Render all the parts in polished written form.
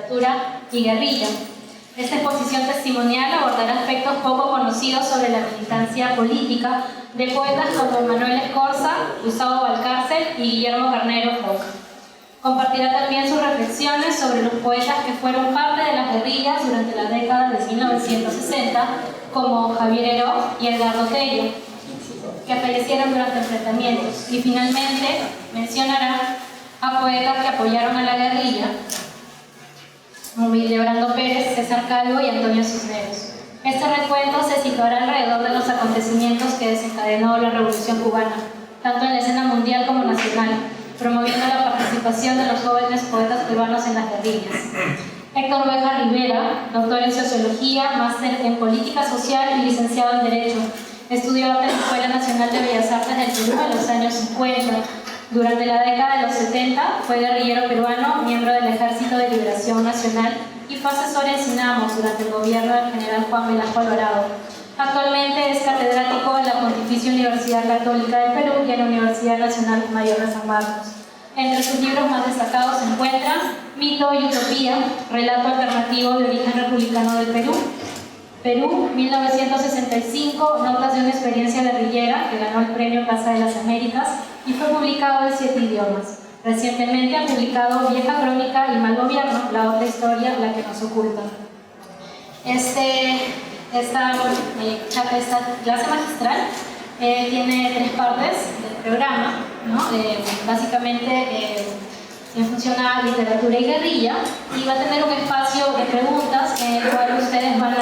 literatura y guerrilla. Esta exposición testimonial abordará aspectos poco conocidos sobre la militancia política de poetas como Manuel Escorza, Gustavo Valcárcel y Guillermo Carnero Hoc. Compartirá también sus reflexiones sobre los poetas que fueron parte de las guerrillas durante la década de 1960, como Javier Heró y Edgardo Tello, que fallecieron durante enfrentamientos. Y finalmente mencionará a poetas que apoyaron a la guerrilla, como Hildebrando Pérez, César Calvo y Antonio Cisneros. Este recuento se situará alrededor de los acontecimientos que desencadenó la Revolución Cubana, tanto en la escena mundial como nacional, promoviendo la participación de los jóvenes poetas peruanos en las guerrillas. Héctor Beja Rivera, doctor en Sociología, máster en Política Social y licenciado en Derecho. Estudió arte en la Escuela Nacional de Bellas Artes del Perú en los años 50. Durante la década de los 70 fue guerrillero peruano, miembro del Ejército de Liberación Nacional y fue asesor en SINAMOS durante el gobierno del general Juan Velasco Alvarado. Actualmente es catedrático en la Pontificia Universidad Católica del Perú y en la Universidad Nacional Mayor de San Marcos. Entre sus libros más destacados se encuentran Mito y Utopía, relato alternativo de origen republicano del Perú, 1965, Notas de una experiencia guerrillera, que ganó el premio Casa de las Américas y fue publicado en 7 idiomas. Recientemente ha publicado Vieja Crónica y Mal Gobierno, la otra historia, la que nos oculta. Esta clase magistral tiene 3 partes del programa, ¿no? Básicamente funciona literatura y guerrilla, y va a tener un espacio de preguntas en el cual ustedes van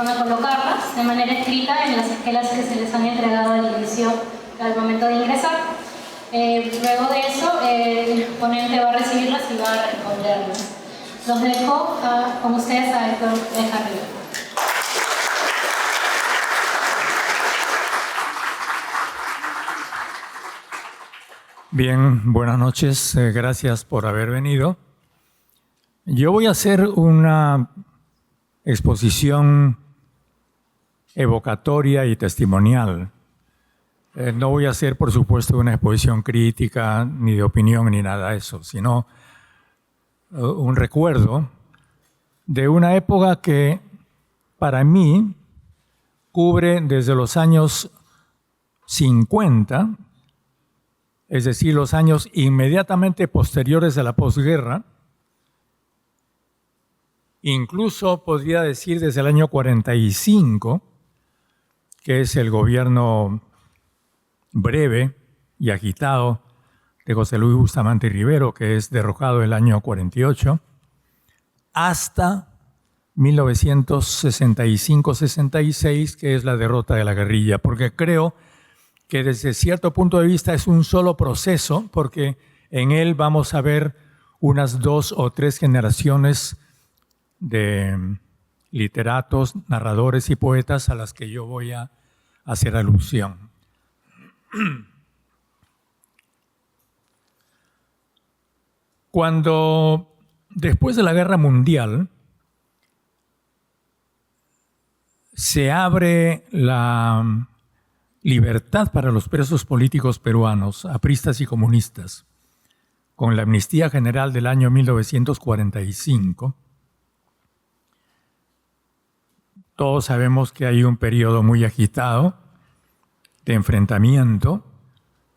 a colocarlas de manera escrita en las esquelas que se les han entregado al inicio, al momento de ingresar. Luego de eso, el ponente va a recibirlas y va a responderlas. Los dejo con ustedes a Héctor Beja Rivera. Bien, buenas noches, gracias por haber venido. Yo voy a hacer una exposición evocatoria y testimonial. No voy a hacer, por supuesto, una exposición crítica, ni de opinión, ni nada de eso, sino un recuerdo de una época que, para mí, cubre desde los años 50, es decir, los años inmediatamente posteriores a la posguerra, incluso podría decir desde el año 45, que es el gobierno breve y agitado de José Luis Bustamante Rivero, que es derrocado el año 48, hasta 1965-66, que es la derrota de la guerrilla, porque creo que desde cierto punto de vista es un solo proceso, porque en él vamos a ver unas 2 o 3 generaciones de literatos, narradores y poetas a las que yo voy a hacer alusión. Cuando, después de la Guerra Mundial, se abre la libertad para los presos políticos peruanos, apristas y comunistas, con la amnistía general del año 1945, todos sabemos que hay un periodo muy agitado de enfrentamiento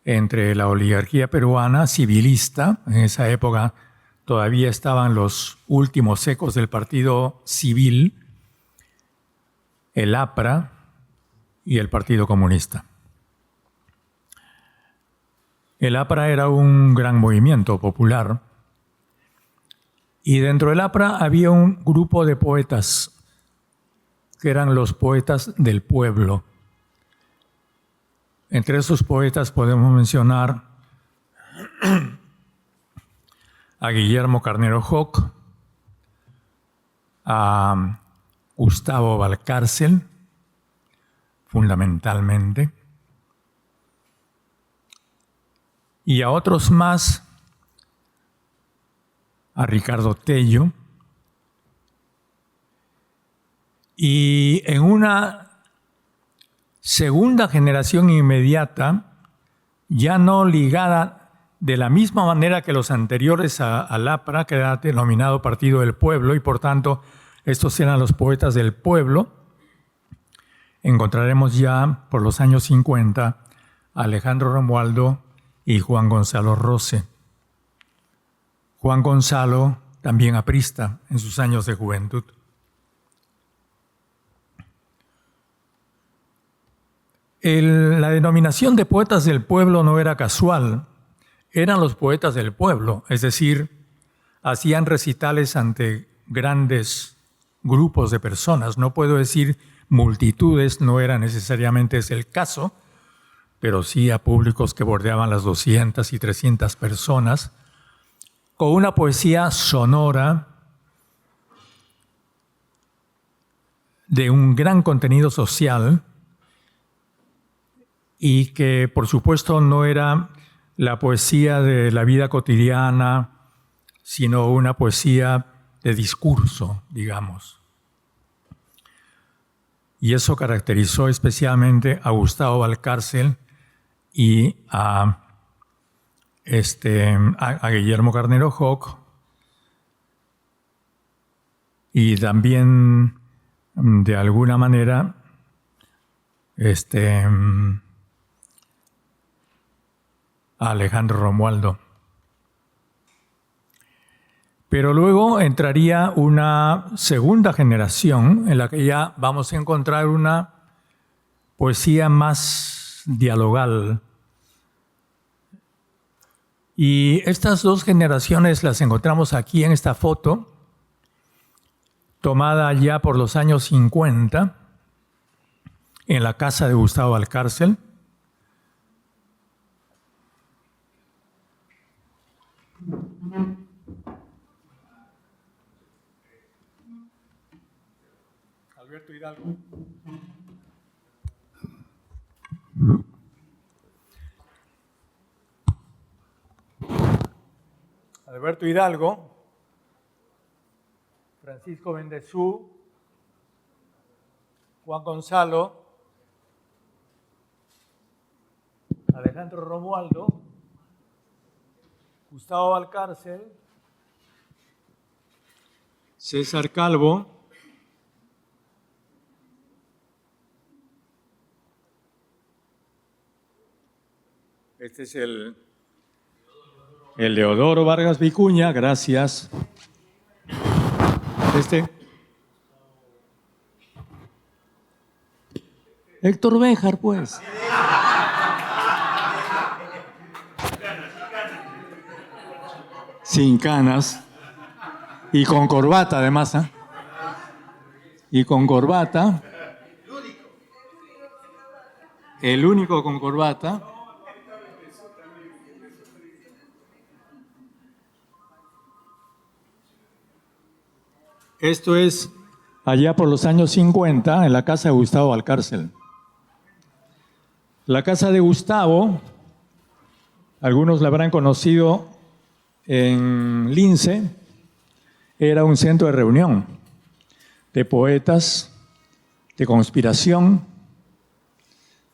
entre la oligarquía peruana civilista. En esa época todavía estaban los últimos ecos del Partido Civil, el APRA y el Partido Comunista. El APRA era un gran movimiento popular y dentro del APRA había un grupo de poetas que eran los poetas del pueblo. Entre esos poetas podemos mencionar a Guillermo Carnero Hoc, a Gustavo Valcárcel, fundamentalmente, y a otros más, a Ricardo Tello, y en una segunda generación inmediata, ya no ligada de la misma manera que los anteriores al APRA, que era denominado Partido del Pueblo, y por tanto estos eran los poetas del pueblo, encontraremos ya por los años 50 a Alejandro Romualdo y Juan Gonzalo Rose. Juan Gonzalo también aprista en sus años de juventud. La denominación de poetas del pueblo no era casual. Eran los poetas del pueblo, es decir, hacían recitales ante grandes grupos de personas. No puedo decir multitudes, no era necesariamente ese el caso, pero sí a públicos que bordeaban las 200 y 300 personas, con una poesía sonora de un gran contenido social y que, por supuesto, no era la poesía de la vida cotidiana, sino una poesía de discurso, digamos. Y eso caracterizó especialmente a Gustavo Valcárcel y a Guillermo Carnero Hock, y también, de alguna manera, a Alejandro Romualdo. Pero luego entraría una segunda generación en la que ya vamos a encontrar una poesía más dialogal. Y estas dos generaciones las encontramos aquí en esta foto, tomada ya por los años 50, en la casa de Gustavo Valcárcel. Alberto Hidalgo. Alberto Hidalgo, Francisco Bendezú, Juan Gonzalo, Alejandro Romualdo, Gustavo Valcárcel, César Calvo, este es el Leodoro Vargas Vicuña, gracias. Héctor Béjar, pues. Sin canas. Y con corbata, además, ¿eh? Y con corbata. El único con corbata. Esto es allá por los años 50, en la casa de Gustavo Valcárcel. La casa de Gustavo, algunos la habrán conocido en Lince, era un centro de reunión de poetas, de conspiración,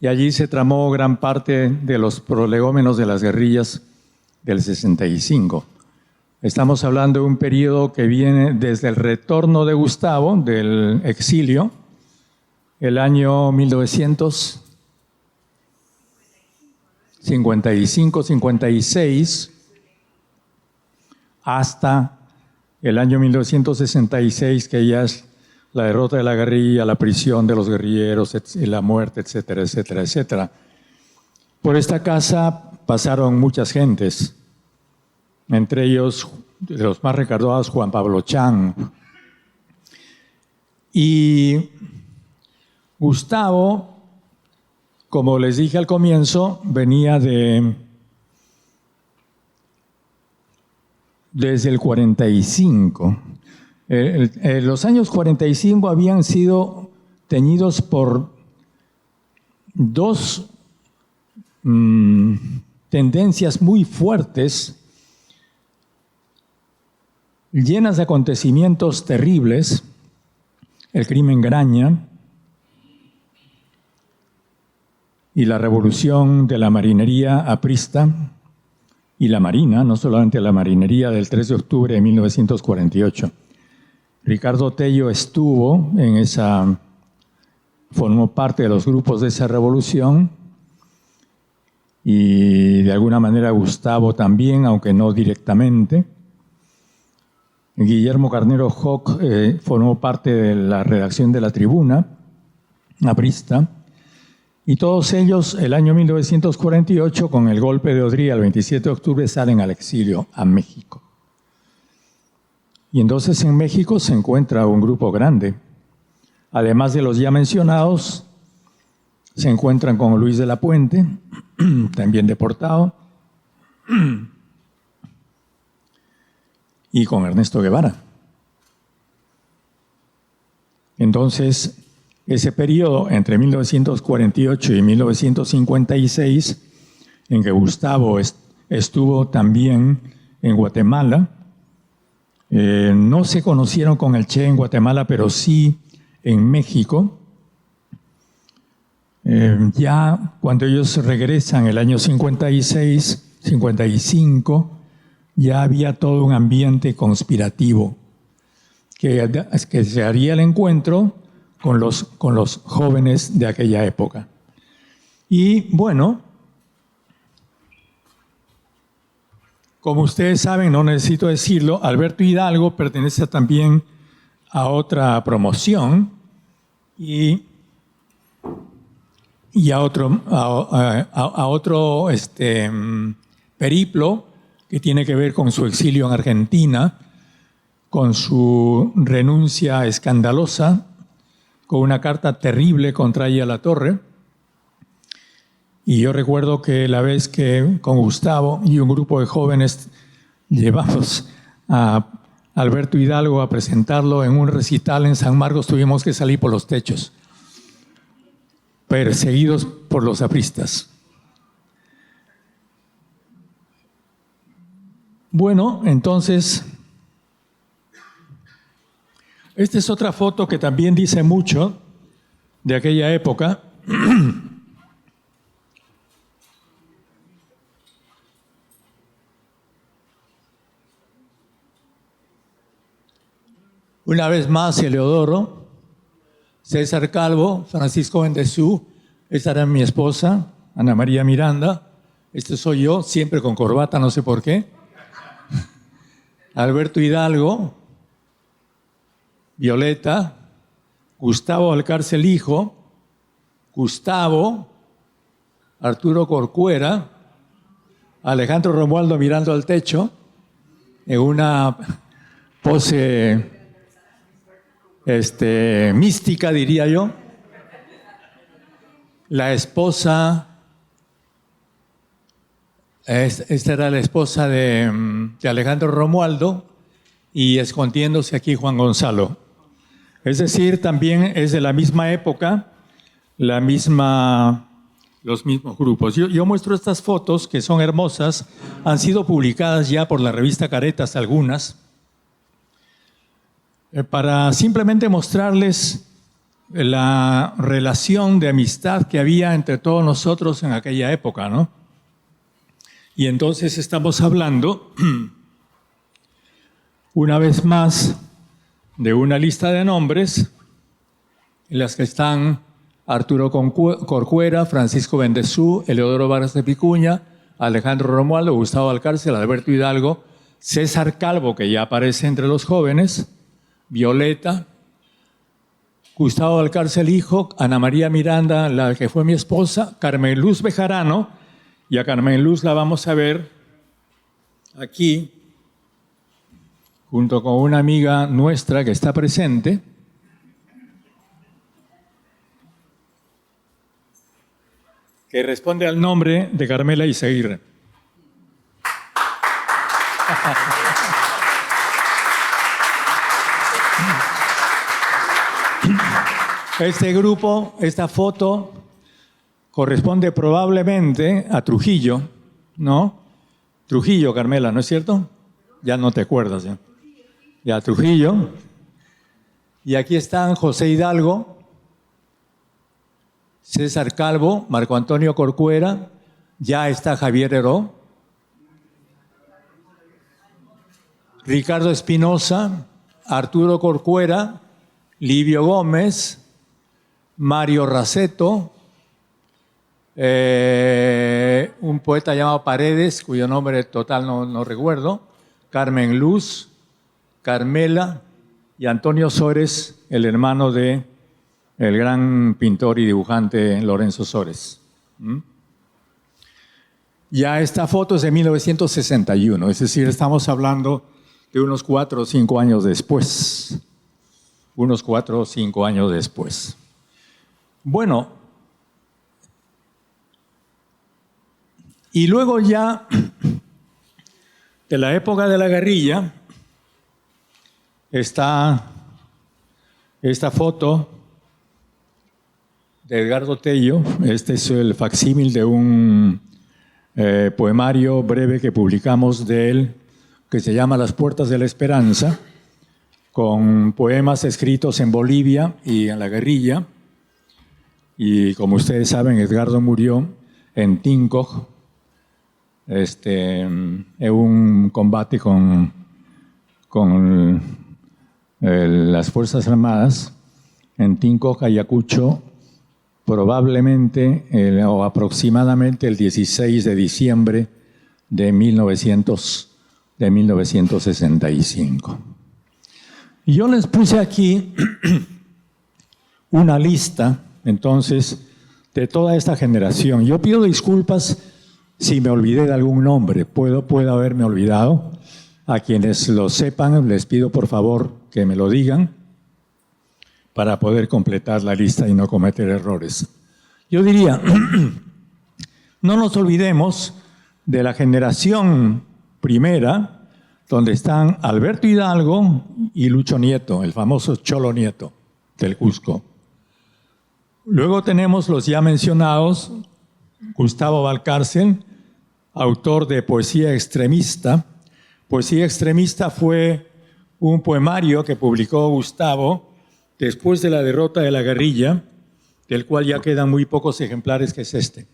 y allí se tramó gran parte de los prolegómenos de las guerrillas del 65. Estamos hablando de un periodo que viene desde el retorno de Gustavo, del exilio, el año 1955-56, hasta el año 1966, que ya es la derrota de la guerrilla, la prisión de los guerrilleros, la muerte, etcétera, etcétera, etcétera. Por esta casa pasaron muchas gentes. Entre ellos, de los más recordados, Juan Pablo Chan. Y Gustavo, como les dije al comienzo, venía desde el 45. Los años 45 habían sido teñidos por dos tendencias muy fuertes, llenas de acontecimientos terribles: el crimen Graña y la revolución de la marinería aprista y la Marina, no solamente la marinería del 3 de octubre de 1948. Ricardo Tello formó parte de los grupos de esa revolución, y de alguna manera Gustavo también, aunque no directamente. Guillermo Carnero Hock formó parte de la redacción de La Tribuna, aprista, y todos ellos, el año 1948, con el golpe de Odría, el 27 de octubre, salen al exilio a México. Y entonces en México se encuentra un grupo grande. Además de los ya mencionados, se encuentran con Luis de la Puente, también deportado, y con Ernesto Guevara. Entonces, ese periodo entre 1948 y 1956, en que Gustavo estuvo también en Guatemala, no se conocieron con el Che en Guatemala, pero sí en México. Ya cuando ellos regresan el año 56, 55, ya había todo un ambiente conspirativo, que se haría el encuentro con los jóvenes de aquella época. Y bueno, como ustedes saben, no necesito decirlo, Alberto Hidalgo pertenece también a otra promoción y a otro periplo que tiene que ver con su exilio en Argentina, con su renuncia escandalosa, con una carta terrible contra ella La Torre. Y yo recuerdo que la vez que con Gustavo y un grupo de jóvenes llevamos a Alberto Hidalgo a presentarlo en un recital en San Marcos, tuvimos que salir por los techos, perseguidos por los apristas. Bueno, entonces, esta es otra foto que también dice mucho de aquella época. Una vez más, Eleodoro, César Calvo, Francisco Bendezú, esta era mi esposa, Ana María Miranda, este soy yo, siempre con corbata, no sé por qué. Alberto Hidalgo, Violeta, Gustavo Valcárcel hijo, Gustavo, Arturo Corcuera, Alejandro Romualdo mirando al techo, en una pose mística, diría yo. La esposa, esta era la esposa de Alejandro Romualdo, y escondiéndose aquí Juan Gonzalo. Es decir, también es de la misma época, los mismos grupos. Yo muestro estas fotos que son hermosas, han sido publicadas ya por la revista Caretas algunas, para simplemente mostrarles la relación de amistad que había entre todos nosotros en aquella época, ¿no? Y entonces estamos hablando, una vez más, de una lista de nombres en las que están Arturo Corcuera, Francisco Bendezú, Eleodoro Vargas de Vicuña, Alejandro Romualdo, Gustavo Valcárcel, Alberto Hidalgo, César Calvo, que ya aparece entre los jóvenes, Violeta, Gustavo Valcárcel hijo, Ana María Miranda, la que fue mi esposa, Carmen Luz Bejarano, y a Carmen Luz la vamos a ver aquí, junto con una amiga nuestra que está presente, que responde al nombre de Carmela Izaguirre. Este grupo, esta foto, corresponde probablemente a Trujillo, ¿no? Trujillo, Carmela, ¿no es cierto? Ya no te acuerdas, ¿ya? Ya, Trujillo. Y aquí están José Hidalgo, César Calvo, Marco Antonio Corcuera, ya está Javier Heró, Ricardo Espinosa, Arturo Corcuera, Livio Gómez, Mario Raceto, un poeta llamado Paredes, cuyo nombre total no recuerdo, Carmen Luz, Carmela y Antonio Sores, el hermano de el gran pintor y dibujante Lorenzo Sores. Ya esta foto es de 1961, es decir, estamos hablando de unos 4 o 5 años después. Unos 4 o 5 años después. Bueno, y luego ya de la época de la guerrilla está esta foto de Edgardo Tello. Este es el facsímil de un poemario breve que publicamos de él, que se llama Las Puertas de la Esperanza, con poemas escritos en Bolivia y en la guerrilla. Y como ustedes saben, Edgardo murió en Tinkoch, en un combate con las Fuerzas Armadas en Tinkoch, Ayacucho, probablemente o aproximadamente el 16 de diciembre de 1965. Y yo les puse aquí una lista, entonces, de toda esta generación. Yo pido disculpas si me olvidé de algún nombre, puedo haberme olvidado. A quienes lo sepan, les pido por favor que me lo digan para poder completar la lista y no cometer errores. Yo diría, no nos olvidemos de la generación primera, donde están Alberto Hidalgo y Lucho Nieto, el famoso Cholo Nieto del Cusco. Luego tenemos los ya mencionados, Gustavo Valcárcel, autor de Poesía Extremista. Poesía Extremista fue un poemario que publicó Gustavo después de la derrota de la guerrilla, del cual ya quedan muy pocos ejemplares, que es este.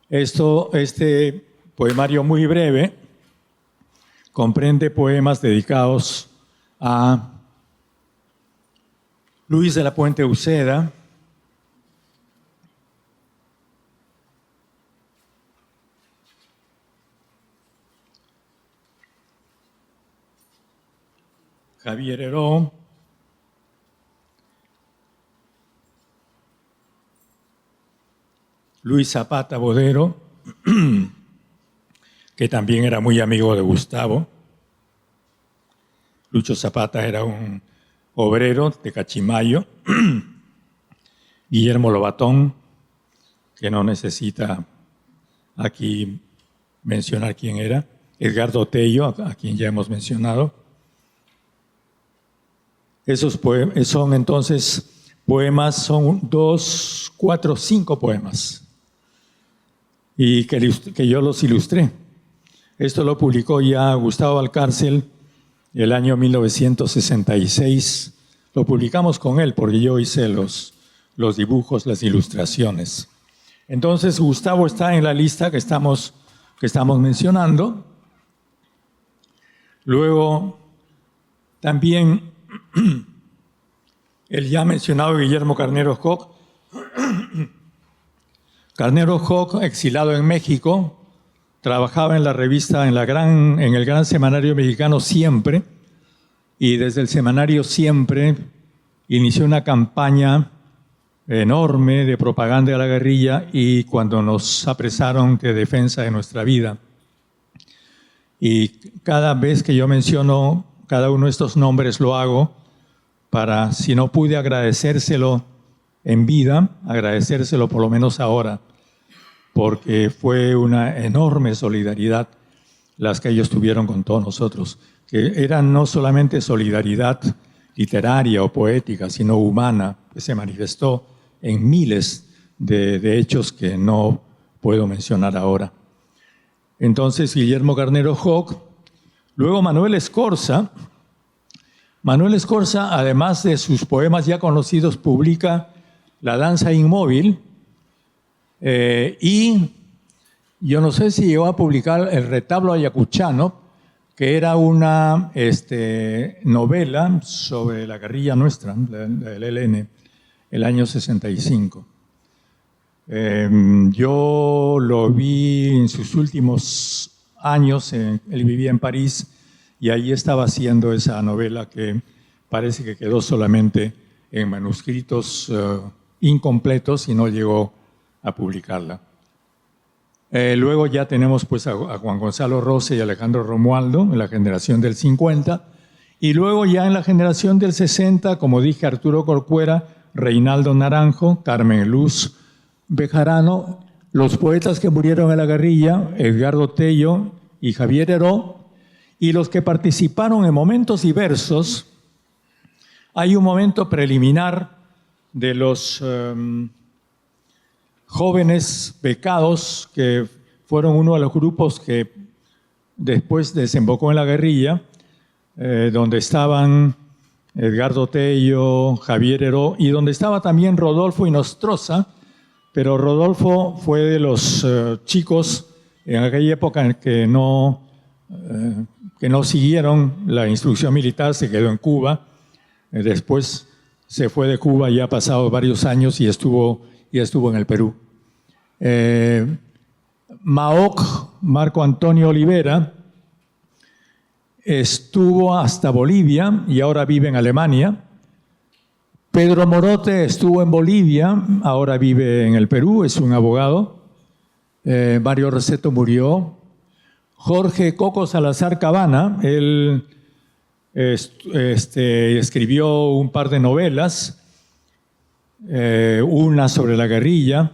Este poemario muy breve comprende poemas dedicados a Luis de la Puente Uceda, Javier Heró, Luis Zapata Bodero, que también era muy amigo de Gustavo. Lucho Zapata era un obrero de Cachimayo. Guillermo Lobatón, que no necesita aquí mencionar quién era. Edgardo Tello, a quien ya hemos mencionado. Esos son entonces poemas, son 2, 4, 5 poemas. Y que yo los ilustré. Esto lo publicó ya Gustavo Valcárcel el año 1966. Lo publicamos con él porque yo hice los dibujos, las ilustraciones. Entonces Gustavo está en la lista que estamos mencionando. Luego también el ya mencionado Guillermo Carneros Koch. Carneros Koch, exilado en México, trabajaba en la revista, en el gran semanario mexicano Siempre, y desde el semanario Siempre inició una campaña enorme de propaganda de la guerrilla y cuando nos apresaron de defensa de nuestra vida. Y cada vez que yo menciono cada uno de estos nombres lo hago para, si no pude agradecérselo en vida, agradecérselo por lo menos ahora, porque fue una enorme solidaridad las que ellos tuvieron con todos nosotros, que eran no solamente solidaridad literaria o poética, sino humana, que se manifestó en miles de hechos que no puedo mencionar ahora. Entonces, Guillermo Carneros Koch, luego Manuel Escorza. Manuel Escorza, además de sus poemas ya conocidos, publica La danza inmóvil y yo no sé si llegó a publicar El retablo ayacuchano, que era una novela sobre la guerrilla nuestra, del ELN, el año 65. Yo lo vi en sus últimos años, él vivía en París y ahí estaba haciendo esa novela que parece que quedó solamente en manuscritos incompletos y no llegó a publicarla. Luego ya tenemos pues a Juan Gonzalo Rose y Alejandro Romualdo en la generación del 50 y luego ya en la generación del 60, como dije, Arturo Corcuera, Reinaldo Naranjo, Carmen Luz Bejarano, los poetas que murieron en la guerrilla, Edgardo Tello y Javier Heró, y los que participaron en momentos diversos. Hay un momento preliminar de los jóvenes becados que fueron uno de los grupos que después desembocó en la guerrilla, donde estaban Edgardo Tello, Javier Heró y donde estaba también Rodolfo Inostroza, pero Rodolfo fue de los chicos en aquella época en que no siguieron la instrucción militar, se quedó en Cuba. Después se fue de Cuba, ya ha pasado varios años y estuvo en el Perú. Maoc, Marco Antonio Olivera, estuvo hasta Bolivia y ahora vive en Alemania. Pedro Morote estuvo en Bolivia, ahora vive en el Perú, es un abogado. Mario Rosseto murió. Jorge Coco Salazar Cabana, él escribió un par de novelas, una sobre la guerrilla,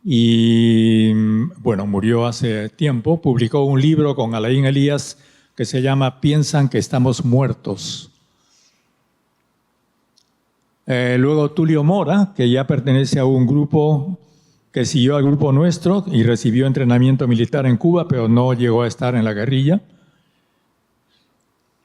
y bueno, murió hace tiempo. Publicó un libro con Alain Elías que se llama Piensan que estamos muertos. Luego Tulio Mora, que ya pertenece a un grupo que siguió al grupo nuestro y recibió entrenamiento militar en Cuba, pero no llegó a estar en la guerrilla.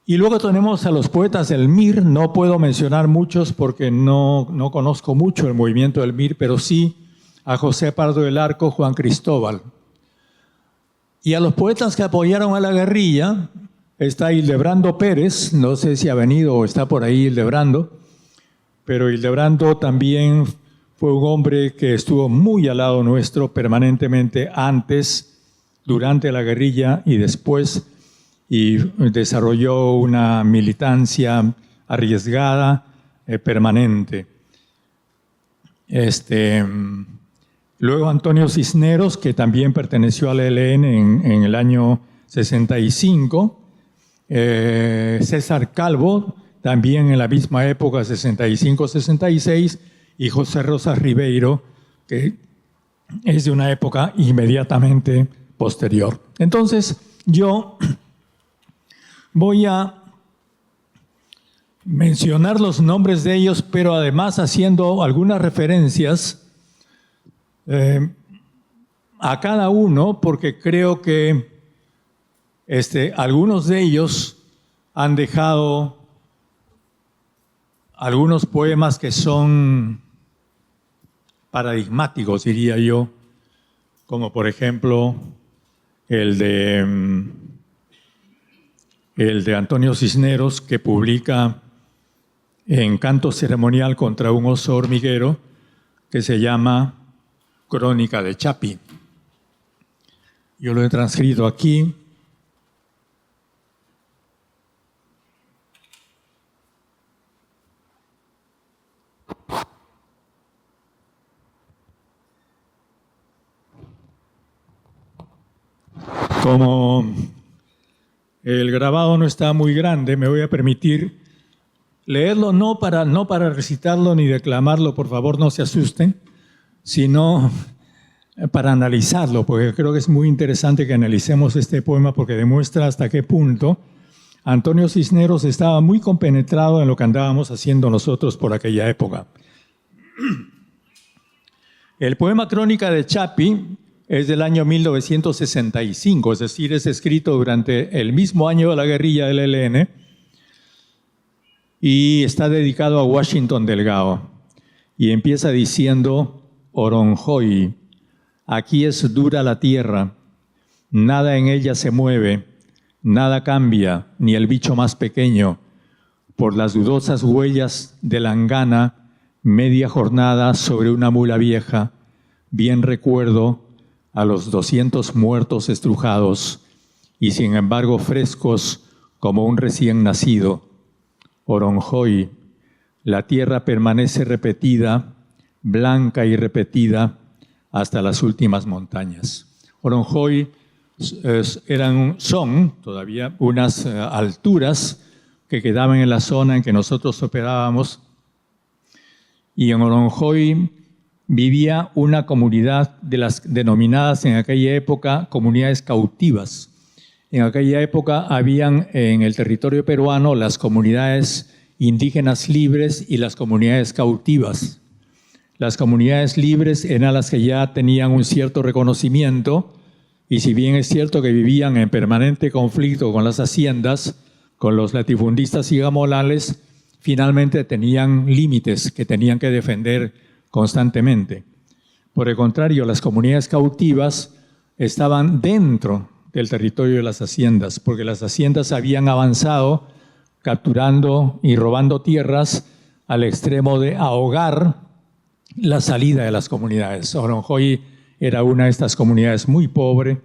Y luego tenemos a los poetas del MIR. No puedo mencionar muchos porque no conozco mucho el movimiento del MIR, pero sí a José Pardo del Arco, Juan Cristóbal. Y a los poetas que apoyaron a la guerrilla está Hildebrando Pérez, no sé si ha venido o está por ahí Hildebrando, pero Hildebrando también fue un hombre que estuvo muy al lado nuestro permanentemente antes, durante la guerrilla y después, y desarrolló una militancia arriesgada, permanente. Luego Antonio Cisneros, que también perteneció al ELN en el año 65. César Calvo, también en la misma época, 65-66, y José Rosas Ribeiro, que es de una época inmediatamente posterior. Entonces, yo voy a mencionar los nombres de ellos, pero además haciendo algunas referencias a cada uno, porque creo que algunos de ellos han dejado algunos poemas que son paradigmáticos, diría yo, como por ejemplo el de Antonio Cisneros, que publica en Canto Ceremonial contra un oso hormiguero, que se llama Crónica de Chapi. Yo lo he transcrito aquí. Como el grabado no está muy grande, me voy a permitir leerlo, no para recitarlo ni declamarlo, por favor no se asusten, sino para analizarlo, porque creo que es muy interesante que analicemos este poema porque demuestra hasta qué punto Antonio Cisneros estaba muy compenetrado en lo que andábamos haciendo nosotros por aquella época. El poema Crónica de Chapi es del año 1965, es decir, es escrito durante el mismo año de la guerrilla del ELN y está dedicado a Washington Delgado. Y empieza diciendo: Oronjoy, aquí es dura la tierra, nada en ella se mueve, Nada cambia, ni el bicho más pequeño, por las dudosas huellas de la angana, media jornada sobre una mula vieja. Bien recuerdo a los 200 muertos estrujados y sin embargo frescos como un recién nacido. Oronjoy, la tierra permanece repetida, blanca y repetida, hasta las últimas montañas. Oronjoy son todavía unas alturas que quedaban en la zona en que nosotros operábamos, y en Oronjoy vivía una comunidad de las denominadas en aquella época comunidades cautivas. En aquella época habían en el territorio peruano las comunidades indígenas libres y las comunidades cautivas. Las comunidades libres eran las que ya tenían un cierto reconocimiento, y si bien es cierto que vivían en permanente conflicto con las haciendas, con los latifundistas y gamolales, finalmente tenían límites que tenían que defender constantemente. Por el contrario, las comunidades cautivas estaban dentro del territorio de las haciendas, porque las haciendas habían avanzado capturando y robando tierras al extremo de ahogar la salida de las comunidades. Oronjoy era una de estas comunidades muy pobre,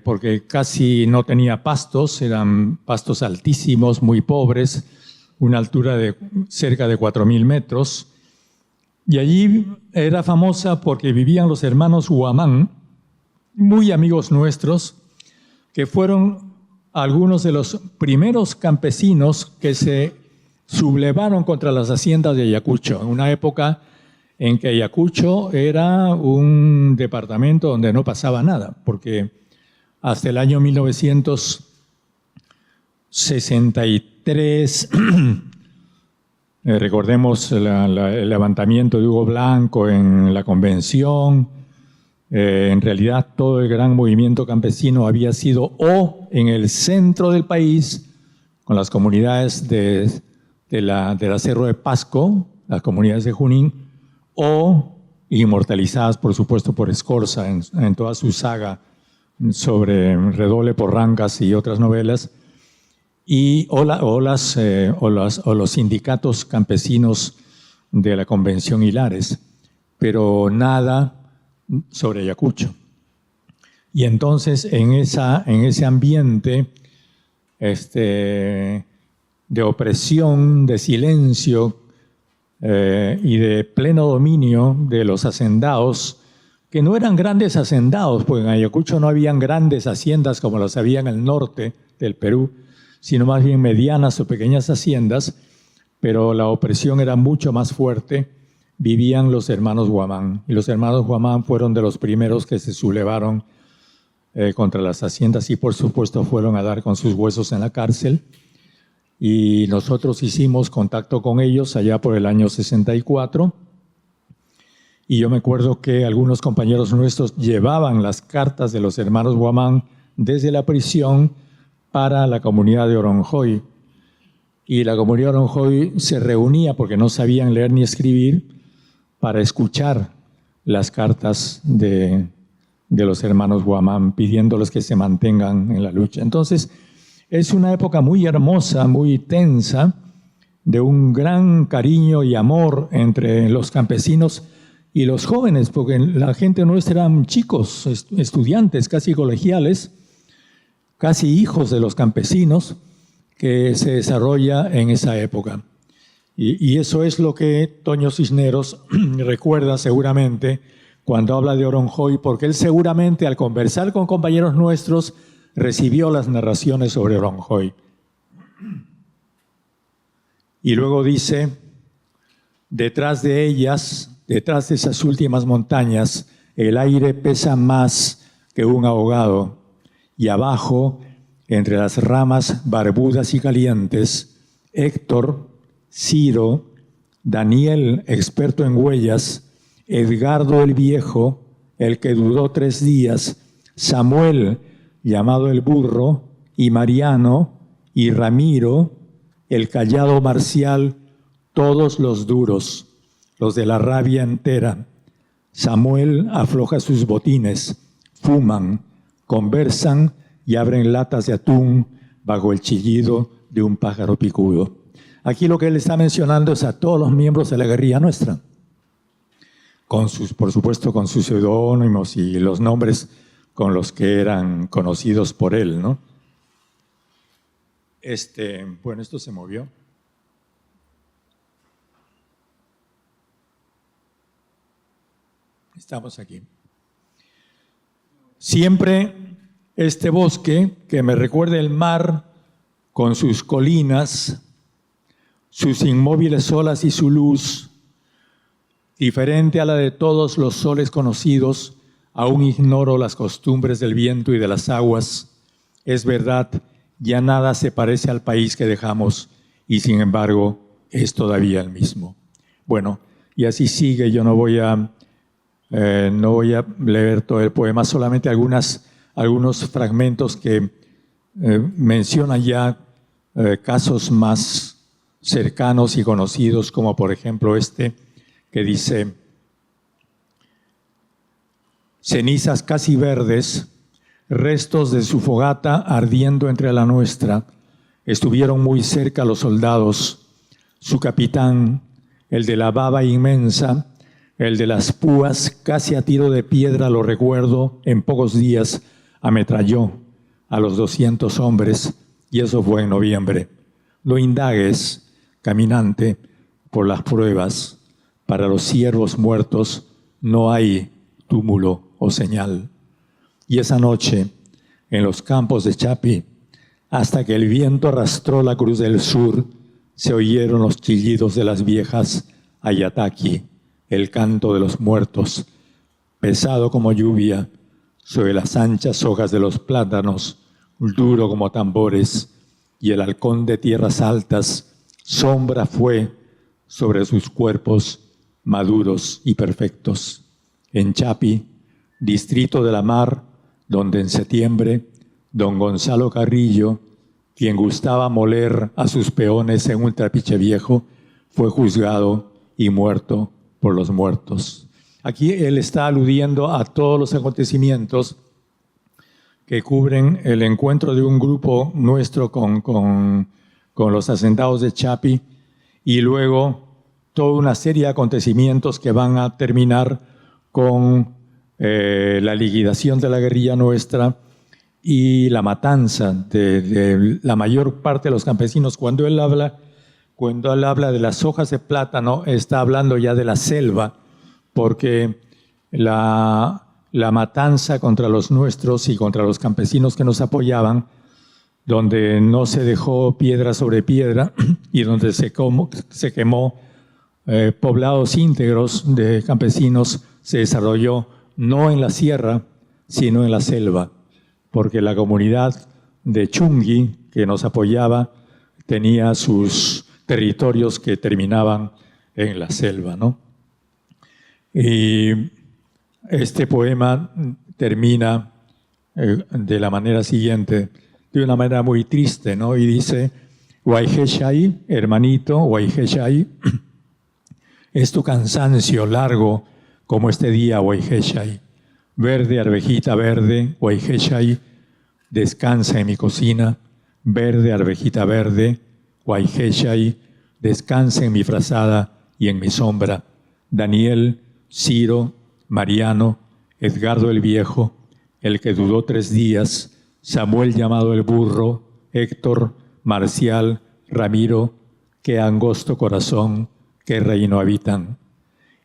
porque casi no tenía pastos, eran pastos altísimos, muy pobres, una altura de cerca de 4.000 metros. Y allí era famosa porque vivían los hermanos Huamán, muy amigos nuestros, que fueron algunos de los primeros campesinos que se sublevaron contra las haciendas de Ayacucho, en una época en que Ayacucho era un departamento donde no pasaba nada, porque hasta el año 1963, recordemos el levantamiento de Hugo Blanco en la Convención, en realidad todo el gran movimiento campesino había sido o en el centro del país, con las comunidades del Cerro de Pasco, las comunidades de Junín, o inmortalizadas, por supuesto, por Escorza en toda su saga sobre Redoble Porrancas y otras novelas, o los sindicatos campesinos de la Convención Hilares, pero nada sobre Ayacucho. Y entonces en ese ambiente de opresión, de silencio, y de pleno dominio de los hacendados, que no eran grandes hacendados, porque en Ayacucho no habían grandes haciendas como las había en el norte del Perú, sino más bien medianas o pequeñas haciendas, pero la opresión era mucho más fuerte. Vivían los hermanos Huamán, y los hermanos Huamán fueron de los primeros que se sublevaron contra las haciendas y por supuesto fueron a dar con sus huesos en la cárcel. Y nosotros hicimos contacto con ellos allá por el año 64. Y yo me acuerdo que algunos compañeros nuestros llevaban las cartas de los hermanos Huamán desde la prisión para la comunidad de Oronjoy. Y la comunidad de Oronjoy se reunía, porque no sabían leer ni escribir, para escuchar las cartas de los hermanos Huamán, pidiéndoles que se mantengan en la lucha. Entonces, es una época muy hermosa, muy tensa, de un gran cariño y amor entre los campesinos y los jóvenes, porque la gente nuestra eran chicos, estudiantes, casi colegiales, casi hijos de los campesinos, que se desarrolla en esa época. Y eso es lo que Toño Cisneros recuerda seguramente cuando habla de Oronjoy, porque él seguramente al conversar con compañeros nuestros recibió las narraciones sobre Oronjoy. Y luego dice, detrás de ellas, detrás de esas últimas montañas, el aire pesa más que un ahogado, y abajo, entre las ramas barbudas y calientes, Héctor, Ciro, Daniel, experto en huellas, Edgardo el Viejo, el que dudó 3 días, Samuel, llamado el Burro, y Mariano, y Ramiro, el callado marcial, todos los duros, los de la rabia entera. Samuel afloja sus botines, fuman, conversan y abren latas de atún bajo el chillido de un pájaro picudo. Aquí lo que él está mencionando es a todos los miembros de la guerrilla nuestra, por supuesto con sus seudónimos y los nombres con los que eran conocidos por él, ¿no? Bueno, esto se movió. Estamos aquí. Siempre este bosque que me recuerda el mar con sus colinas, sus inmóviles olas y su luz, diferente a la de todos los soles conocidos, aún ignoro las costumbres del viento y de las aguas. Es verdad, ya nada se parece al país que dejamos y sin embargo es todavía el mismo. Bueno, y así sigue, yo no voy a leer todo el poema, solamente algunos fragmentos que mencionan ya casos más cercanos y conocidos, como por ejemplo que dice: cenizas casi verdes, restos de su fogata ardiendo entre la nuestra, estuvieron muy cerca los soldados. Su capitán, el de la baba inmensa, el de las púas casi a tiro de piedra, lo recuerdo, en pocos días ametralló a los 200 hombres, y eso fue en noviembre. No indagues, caminante, por las pruebas. Para los ciervos muertos no hay túmulo o señal. Y esa noche, en los campos de Chapi, hasta que el viento arrastró la cruz del sur, se oyeron los chillidos de las viejas Ayataki, el canto de los muertos, pesado como lluvia, sobre las anchas hojas de los plátanos, duro como tambores, y el halcón de tierras altas, sombra fue sobre sus cuerpos maduros y perfectos. En Chapi, distrito de la Mar, donde en septiembre don Gonzalo Carrillo, quien gustaba moler a sus peones en un trapiche viejo, fue juzgado y muerto por los muertos. Aquí él está aludiendo a todos los acontecimientos que cubren el encuentro de un grupo nuestro con los asentados de Chapi, y luego toda una serie de acontecimientos que van a terminar con la liquidación de la guerrilla nuestra y la matanza de la mayor parte de los campesinos. Cuando él habla de las hojas de plátano, está hablando ya de la selva, porque la matanza contra los nuestros y contra los campesinos que nos apoyaban, donde no se dejó piedra sobre piedra y donde se quemó poblados íntegros de campesinos, se desarrolló no en la sierra, sino en la selva, porque la comunidad de Chungui, que nos apoyaba, tenía sus territorios que terminaban en la selva, ¿no? Y este poema termina de la manera siguiente, de una manera muy triste, ¿no? Y dice: Guayjeshai, hermanito, Guayjeshai, es tu cansancio largo como este día, Guayjeshai. Verde, arvejita verde, Guayjeshai, descansa en mi cocina. Verde, arvejita verde, Guayjeshai, descansa en mi frazada y en mi sombra. Daniel, Ciro, Mariano, Edgardo el Viejo, el que dudó 3 días, Samuel llamado el burro, Héctor, Marcial, Ramiro, qué angosto corazón, qué reino habitan.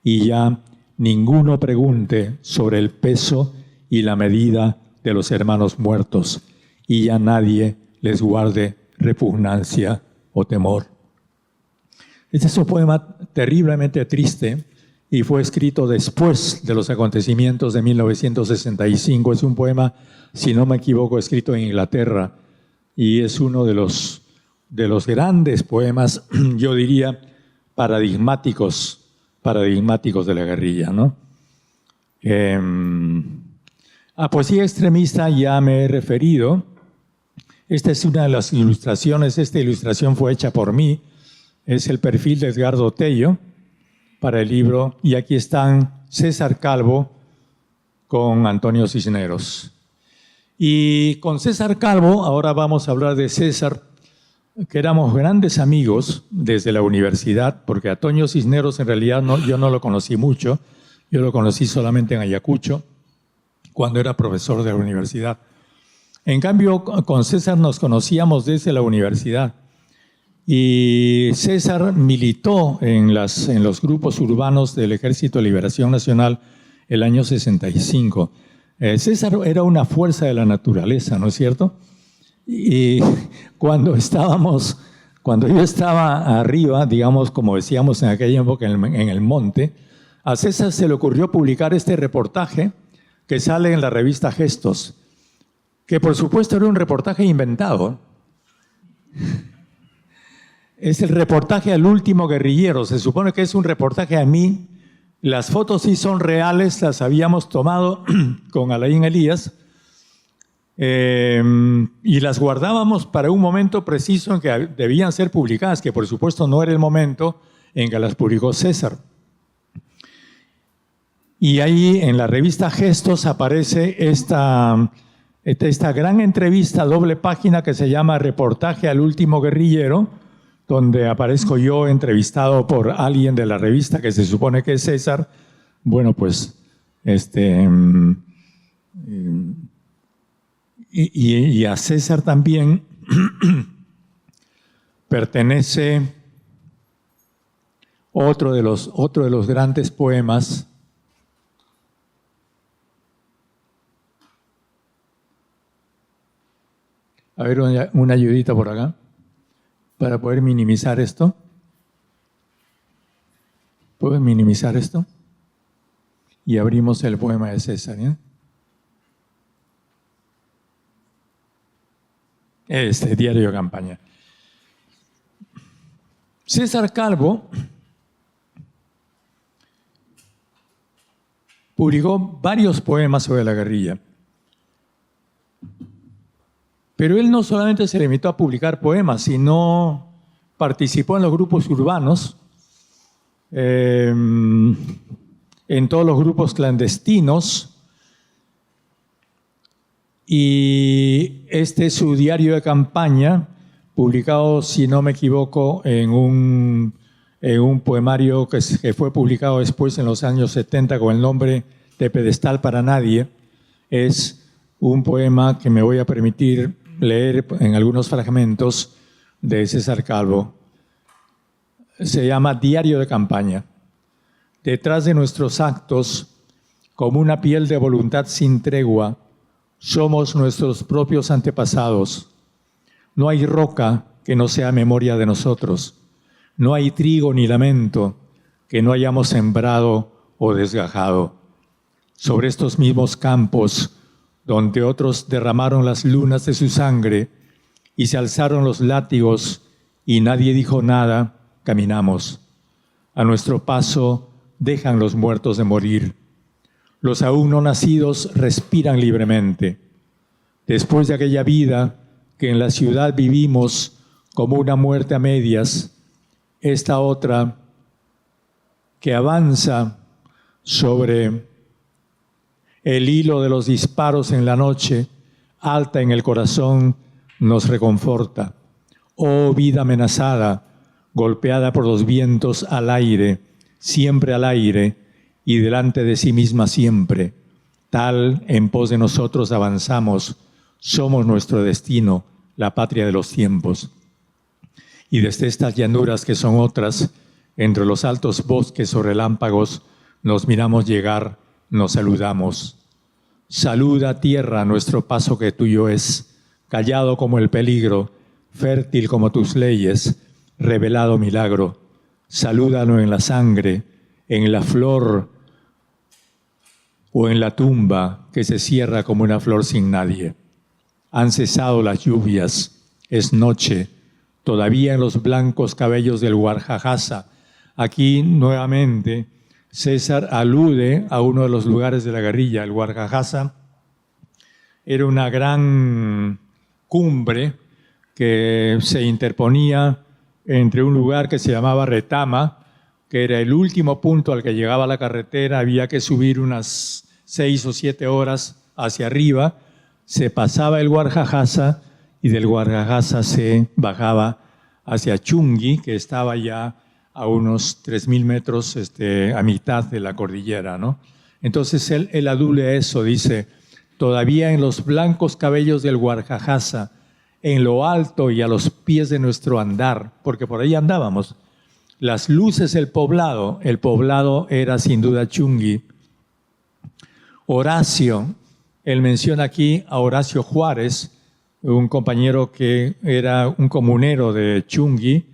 Y ya ninguno pregunte sobre el peso y la medida de los hermanos muertos, y ya nadie les guarde repugnancia o temor. Este es un poema terriblemente triste y fue escrito después de los acontecimientos de 1965. Es un poema, si no me equivoco, escrito en Inglaterra, y es uno de los grandes poemas, yo diría, paradigmáticos de la guerrilla, ¿no? A poesía extremista ya me he referido. Esta es una de las ilustraciones. Esta ilustración fue hecha por mí. Es el perfil de Edgardo Tello para el libro. Y aquí están César Calvo con Antonio Cisneros. Y con César Calvo, ahora vamos a hablar de César, que éramos grandes amigos desde la universidad, porque a Toño Cisneros en realidad yo no lo conocí mucho, yo lo conocí solamente en Ayacucho, cuando era profesor de la universidad. En cambio, con César nos conocíamos desde la universidad. Y César militó en los grupos urbanos del Ejército de Liberación Nacional el año 65. César era una fuerza de la naturaleza, ¿no es cierto? Y cuando yo estaba arriba, digamos, como decíamos en aquella época en el monte, a César se le ocurrió publicar este reportaje que sale en la revista Gestos, que por supuesto era un reportaje inventado. Es el reportaje al último guerrillero. Se supone que es un reportaje a mí. Las fotos sí son reales, las habíamos tomado con Alain Elías y las guardábamos para un momento preciso en que debían ser publicadas, que por supuesto no era el momento en que las publicó César. Y ahí en la revista Gestos aparece esta gran entrevista, doble página, que se llama Reportaje al último guerrillero, donde aparezco yo entrevistado por alguien de la revista que se supone que es César. Bueno, pues, y a César también pertenece otro de los grandes poemas. A ver, una ayudita por acá, para poder minimizar esto. ¿Puedes minimizar esto? Y abrimos el poema de César, ¿eh? Diario de campaña. César Calvo publicó varios poemas sobre la guerrilla. Pero él no solamente se limitó a publicar poemas, sino participó en los grupos urbanos, en todos los grupos clandestinos, y este es su diario de campaña, publicado, si no me equivoco, en un poemario que fue publicado después en los años 70 con el nombre de Pedestal para Nadie. Es un poema que me voy a permitir leer en algunos fragmentos de César Calvo. Se llama Diario de campaña. Detrás de nuestros actos, como una piel de voluntad sin tregua, somos nuestros propios antepasados. No hay roca que no sea memoria de nosotros. No hay trigo ni lamento que no hayamos sembrado o desgajado. Sobre estos mismos campos, donde otros derramaron las lunas de su sangre y se alzaron los látigos y nadie dijo nada, caminamos. A nuestro paso dejan los muertos de morir. Los aún no nacidos respiran libremente. Después de aquella vida que en la ciudad vivimos como una muerte a medias, esta otra que avanza sobre el hilo de los disparos en la noche, alta en el corazón, nos reconforta. Oh vida amenazada, golpeada por los vientos al aire, siempre al aire y delante de sí misma siempre. Tal en pos de nosotros avanzamos, somos nuestro destino, la patria de los tiempos. Y desde estas llanuras que son otras, entre los altos bosques o relámpagos, nos miramos llegar, nos saludamos. Saluda tierra nuestro paso que tuyo es, callado como el peligro, fértil como tus leyes, revelado milagro. Salúdanos en la sangre, en la flor o en la tumba que se cierra como una flor sin nadie. Han cesado las lluvias, es noche, todavía en los blancos cabellos del Guarjajasa. Aquí nuevamente César alude a uno de los lugares de la guerrilla. El Guarjajasa era una gran cumbre que se interponía entre un lugar que se llamaba Retama, que era el último punto al que llegaba la carretera. Había que subir unas 6 o 7 horas hacia arriba se pasaba el Guarjajasa y del Guarjajasa se bajaba hacia Chungui, que estaba ya a unos 3.000 metros a mitad de la cordillera, ¿no? Entonces él adule eso, dice, todavía en los blancos cabellos del Guarjajasa, en lo alto y a los pies de nuestro andar, porque por ahí andábamos, las luces del poblado, el poblado era sin duda Chungui. Horacio, él menciona aquí a Horacio Juárez, un compañero que era un comunero de Chungui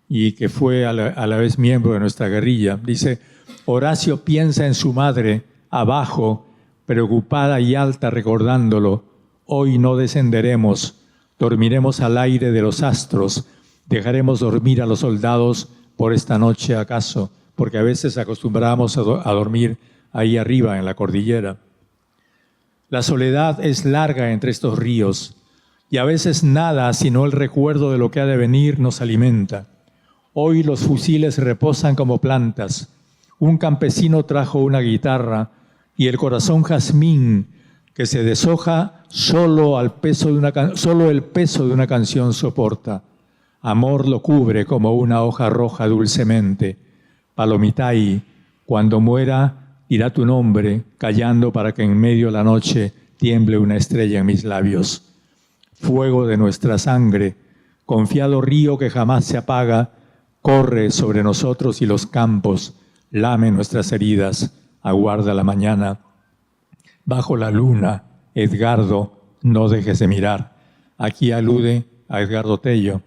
y que fue a la vez miembro de nuestra guerrilla. Dice, Horacio piensa en su madre, abajo, preocupada y alta recordándolo. Hoy no descenderemos, dormiremos al aire de los astros, dejaremos dormir a los soldados por esta noche acaso, porque a veces acostumbramos a dormir ahí arriba en la cordillera. La soledad es larga entre estos ríos y a veces nada sino el recuerdo de lo que ha de venir nos alimenta. Hoy los fusiles reposan como plantas. Un campesino trajo una guitarra y el corazón jazmín que se deshoja solo el peso de una canción soporta. Amor lo cubre como una hoja roja dulcemente. Palomitay, cuando muera, dirá tu nombre, callando para que en medio de la noche tiemble una estrella en mis labios. Fuego de nuestra sangre, confiado río que jamás se apaga, corre sobre nosotros y los campos, lame nuestras heridas, aguarda la mañana. Bajo la luna, Edgardo, no dejes de mirar. Aquí alude a Edgardo Tello,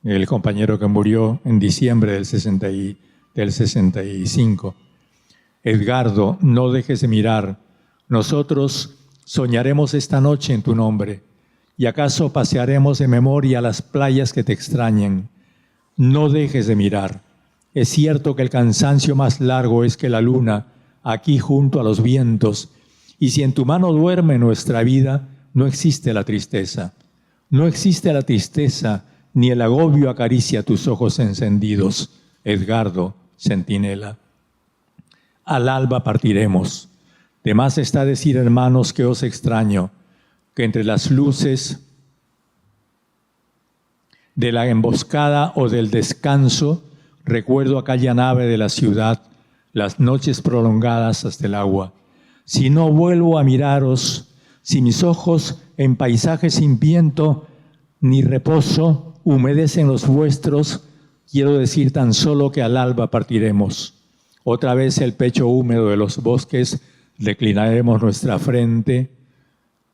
el compañero que murió en diciembre del 65. Edgardo, no dejes de mirar. Nosotros soñaremos esta noche en tu nombre y acaso pasearemos de memoria las playas que te extrañen. No dejes de mirar. Es cierto que el cansancio más largo es que la luna, aquí junto a los vientos, y si en tu mano duerme nuestra vida, no existe la tristeza. No existe la tristeza, ni el agobio acaricia tus ojos encendidos. Edgardo, centinela. Al alba partiremos. De más está decir, hermanos, que os extraño, que entre las luces de la emboscada o del descanso, recuerdo aquella nave de la ciudad, las noches prolongadas hasta el agua. Si no vuelvo a miraros, si mis ojos en paisajes sin viento ni reposo humedecen los vuestros, quiero decir tan solo que al alba partiremos. Otra vez el pecho húmedo de los bosques, declinaremos nuestra frente,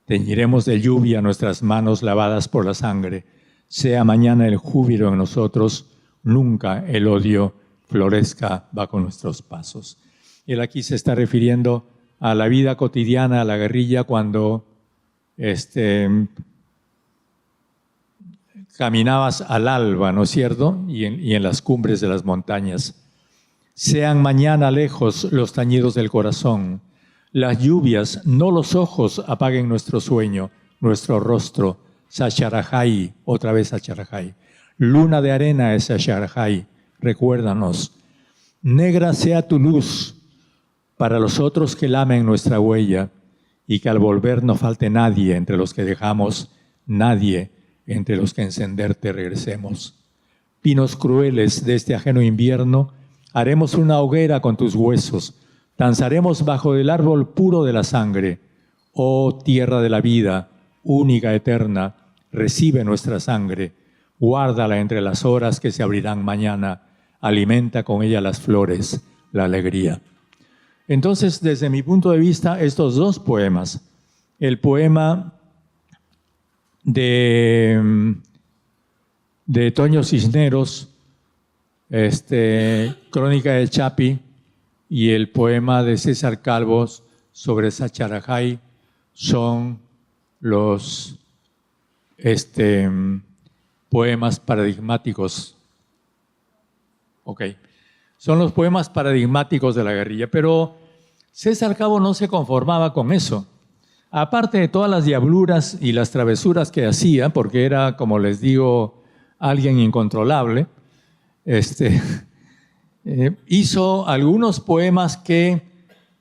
teñiremos de lluvia nuestras manos lavadas por la sangre. Sea mañana el júbilo en nosotros, nunca el odio florezca bajo nuestros pasos. Él aquí se está refiriendo a la vida cotidiana, a la guerrilla, cuando caminabas al alba, ¿no es cierto? Y en las cumbres de las montañas. Sean mañana lejos los tañidos del corazón. Las lluvias, no los ojos, apaguen nuestro sueño, nuestro rostro. Sacharajay, otra vez Sacharajay. Luna de arena es Sacharajay, recuérdanos. Negra sea tu luz para los otros que lamen nuestra huella y que al volver no falte nadie entre los que dejamos, nadie entre los que encenderte regresemos. Pinos crueles de este ajeno invierno, haremos una hoguera con tus huesos, danzaremos bajo el árbol puro de la sangre. Oh tierra de la vida, única, eterna, recibe nuestra sangre, guárdala entre las horas que se abrirán mañana, alimenta con ella las flores, la alegría. Entonces, desde mi punto de vista, estos dos poemas, el poema de Toño Cisneros, Crónica de Chapi, y el poema de César Calvo sobre Sacharajay son los poemas paradigmáticos. Son los poemas paradigmáticos de la guerrilla, pero César Calvo no se conformaba con eso. Aparte de todas las diabluras y las travesuras que hacía, porque era, como les digo, alguien incontrolable, hizo algunos poemas que,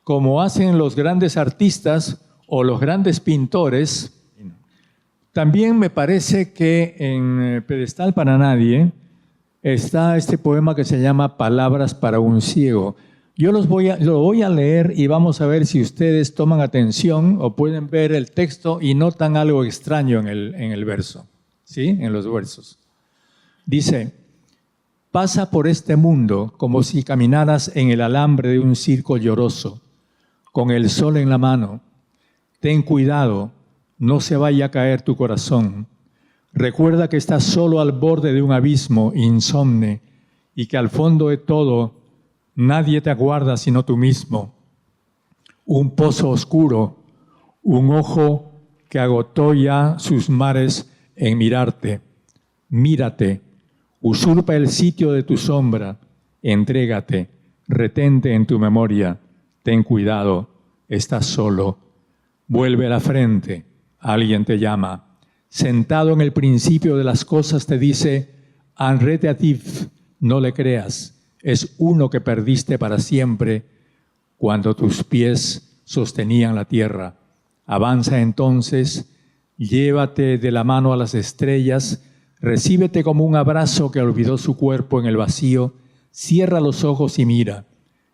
como hacen los grandes artistas o los grandes pintores, También me parece que en Pedestal para Nadie está este poema que se llama Palabras para un ciego. Yo lo voy a leer y vamos a ver si ustedes toman atención o pueden ver el texto y notan algo extraño en el verso, ¿sí? En los versos. Dice: pasa por este mundo como si caminaras en el alambre de un circo lloroso, con el sol en la mano. Ten cuidado, no se vaya a caer tu corazón. Recuerda que estás solo al borde de un abismo insomne y que al fondo de todo nadie te aguarda sino tú mismo. Un pozo oscuro, un ojo que agotó ya sus mares en mirarte. Mírate, usurpa el sitio de tu sombra, entrégate, retente en tu memoria. Ten cuidado, estás solo. Vuelve la frente, alguien te llama. Sentado en el principio de las cosas te dice: Anrete atif, no le creas, es uno que perdiste para siempre cuando tus pies sostenían la tierra. Avanza entonces, llévate de la mano a las estrellas, recíbete como un abrazo que olvidó su cuerpo en el vacío, cierra los ojos y mira.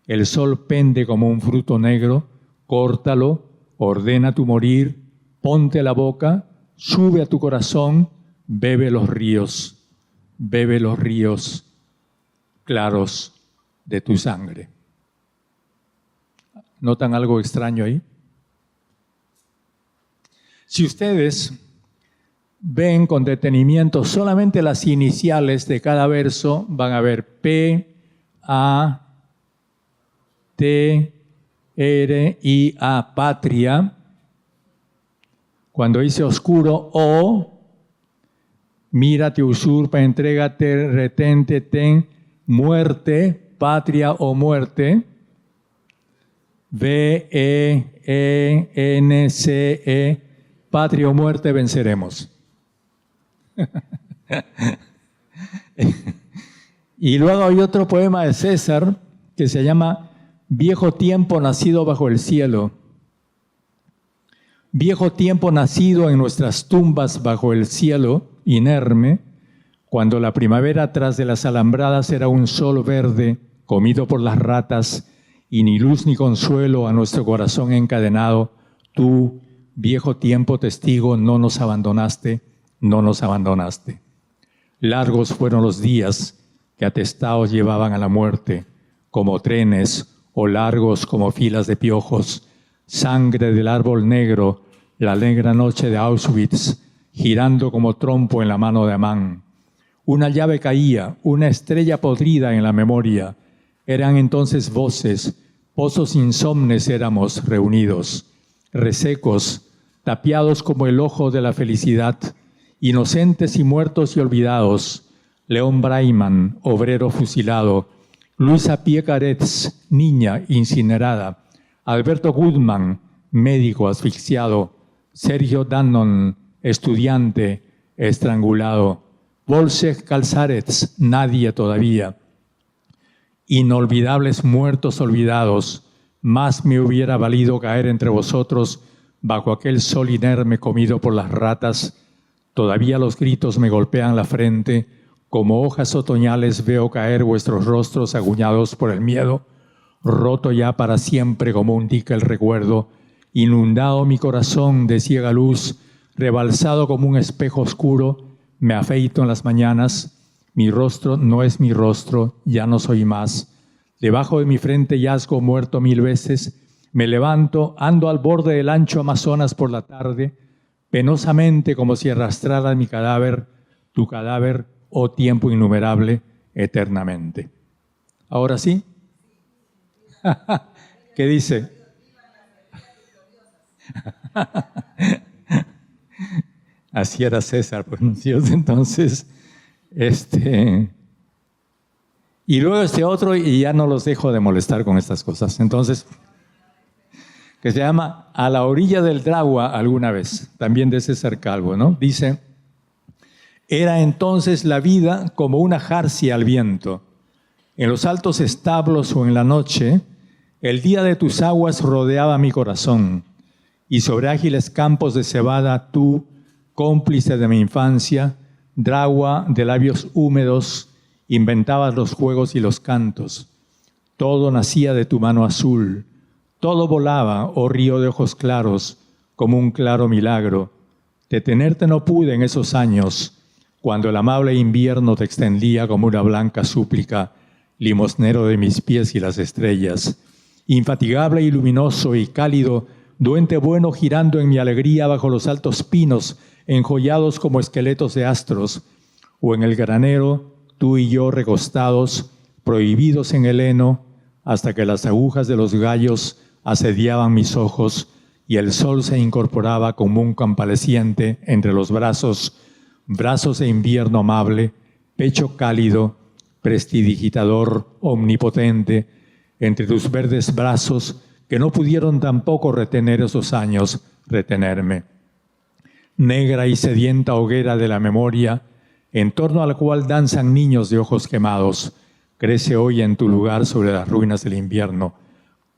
El sol pende como un fruto negro, córtalo, ordena tu morir, ponte la boca, sube a tu corazón, bebe los ríos claros de tu sangre. ¿Notan algo extraño ahí? Si ustedes ven con detenimiento solamente las iniciales de cada verso, van a ver P, A, T, R, I, A, patria. Cuando dice oscuro, O, mírate, usurpa, entrégate, retente, ten, muerte, patria o muerte. V, E, N, C, E, patria o muerte venceremos. Y luego hay otro poema de César que se llama Viejo tiempo nacido bajo el cielo. Viejo tiempo nacido en nuestras tumbas bajo el cielo, inerme, cuando la primavera tras de las alambradas era un sol verde, comido por las ratas, y ni luz ni consuelo a nuestro corazón encadenado, tú, viejo tiempo testigo, no nos abandonaste, no nos abandonaste. Largos fueron los días que atestados llevaban a la muerte, como trenes o largos como filas de piojos, sangre del árbol negro, la negra noche de Auschwitz, girando como trompo en la mano de Amán. Una llave caía, una estrella podrida en la memoria. Eran entonces voces, pozos insomnes éramos reunidos, resecos, tapiados como el ojo de la felicidad, inocentes y muertos y olvidados. León Braiman, obrero fusilado, Luisa Picaretz, niña incinerada, Alberto Goodman, médico asfixiado, Sergio Dannon, estudiante estrangulado, Wojciech Kalsaretz, nadie todavía. Inolvidables muertos olvidados, más me hubiera valido caer entre vosotros bajo aquel sol inerme comido por las ratas. Todavía los gritos me golpean la frente, como hojas otoñales veo caer vuestros rostros aguñados por el miedo, roto ya para siempre como un dique el recuerdo, inundado mi corazón de ciega luz, rebalsado como un espejo oscuro, me afeito en las mañanas, mi rostro no es mi rostro, ya no soy más. Debajo de mi frente yazgo muerto 1000 veces, me levanto, ando al borde del ancho Amazonas por la tarde, penosamente como si arrastrara mi cadáver, tu cadáver, oh tiempo innumerable, eternamente. ¿Ahora sí? ¿Qué dice? Así era César, pues, Dios, entonces, y luego este otro, y ya no los dejo de molestar con estas cosas, entonces, que se llama A la orilla del Dragua alguna vez, también de César Calvo, ¿no? Dice: era entonces la vida como una jarcia al viento. En los altos establos o en la noche, el día de tus aguas rodeaba mi corazón, y sobre ágiles campos de cebada tú, cómplice de mi infancia, dragua de labios húmedos, inventabas los juegos y los cantos. Todo nacía de tu mano azul, todo volaba, oh río de ojos claros, como un claro milagro. Detenerte no pude en esos años, cuando el amable invierno te extendía como una blanca súplica, limosnero de mis pies y las estrellas. Infatigable y luminoso y cálido, duende bueno girando en mi alegría bajo los altos pinos, enjollados como esqueletos de astros, o en el granero, tú y yo recostados, prohibidos en el heno, hasta que las agujas de los gallos asediaban mis ojos y el sol se incorporaba como un convaleciente entre los brazos de invierno amable, pecho cálido, prestidigitador, omnipotente, entre tus verdes brazos que no pudieron tampoco retener esos años, retenerme. Negra y sedienta hoguera de la memoria, en torno a la cual danzan niños de ojos quemados, crece hoy en tu lugar sobre las ruinas del invierno,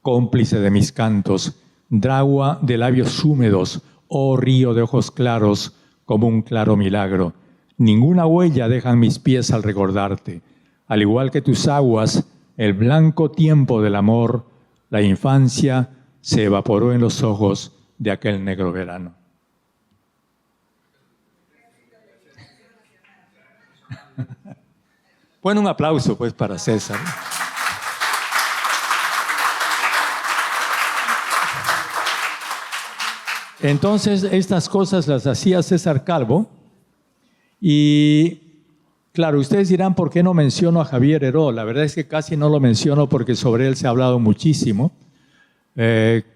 cómplice de mis cantos, dragua de labios húmedos, oh río de ojos claros, como un claro milagro. Ninguna huella dejan mis pies al recordarte. Al igual que tus aguas, el blanco tiempo del amor, la infancia, se evaporó en los ojos de aquel negro verano. Bueno, un aplauso pues para César. Entonces, estas cosas las hacía César Calvo y, claro, ustedes dirán, ¿por qué no menciono a Javier Heró? La verdad es que casi no lo menciono porque sobre él se ha hablado muchísimo.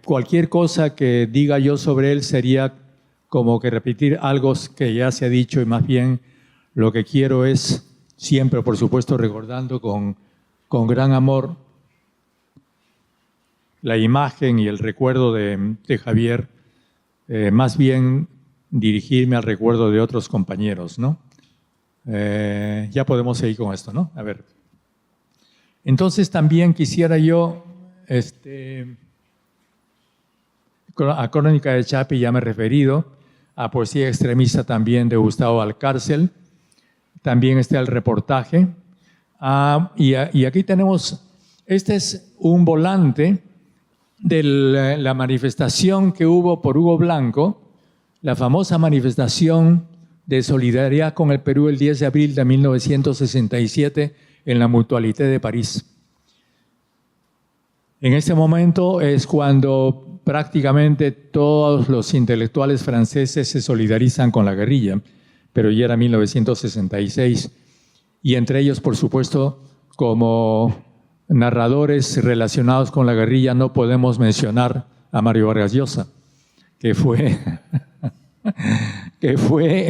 Cualquier cosa que diga yo sobre él sería como que repetir algo que ya se ha dicho y más bien lo que quiero es siempre, por supuesto, recordando con gran amor la imagen y el recuerdo de Javier, más bien dirigirme al recuerdo de otros compañeros, ¿no? Ya podemos seguir con esto, ¿no? A ver. Entonces también quisiera yo, a Crónica de Chapi ya me he referido, a Poesía Extremista también de Gustavo Valcárcel, también está el reportaje, y aquí tenemos, este es un volante de la manifestación que hubo por Hugo Blanco, la famosa manifestación de solidaridad con el Perú el 10 de abril de 1967 en la Mutualité de París. En ese momento es cuando prácticamente todos los intelectuales franceses se solidarizan con la guerrilla, pero ya era 1966, y entre ellos, por supuesto, como narradores relacionados con la guerrilla no podemos mencionar a Mario Vargas Llosa, que fue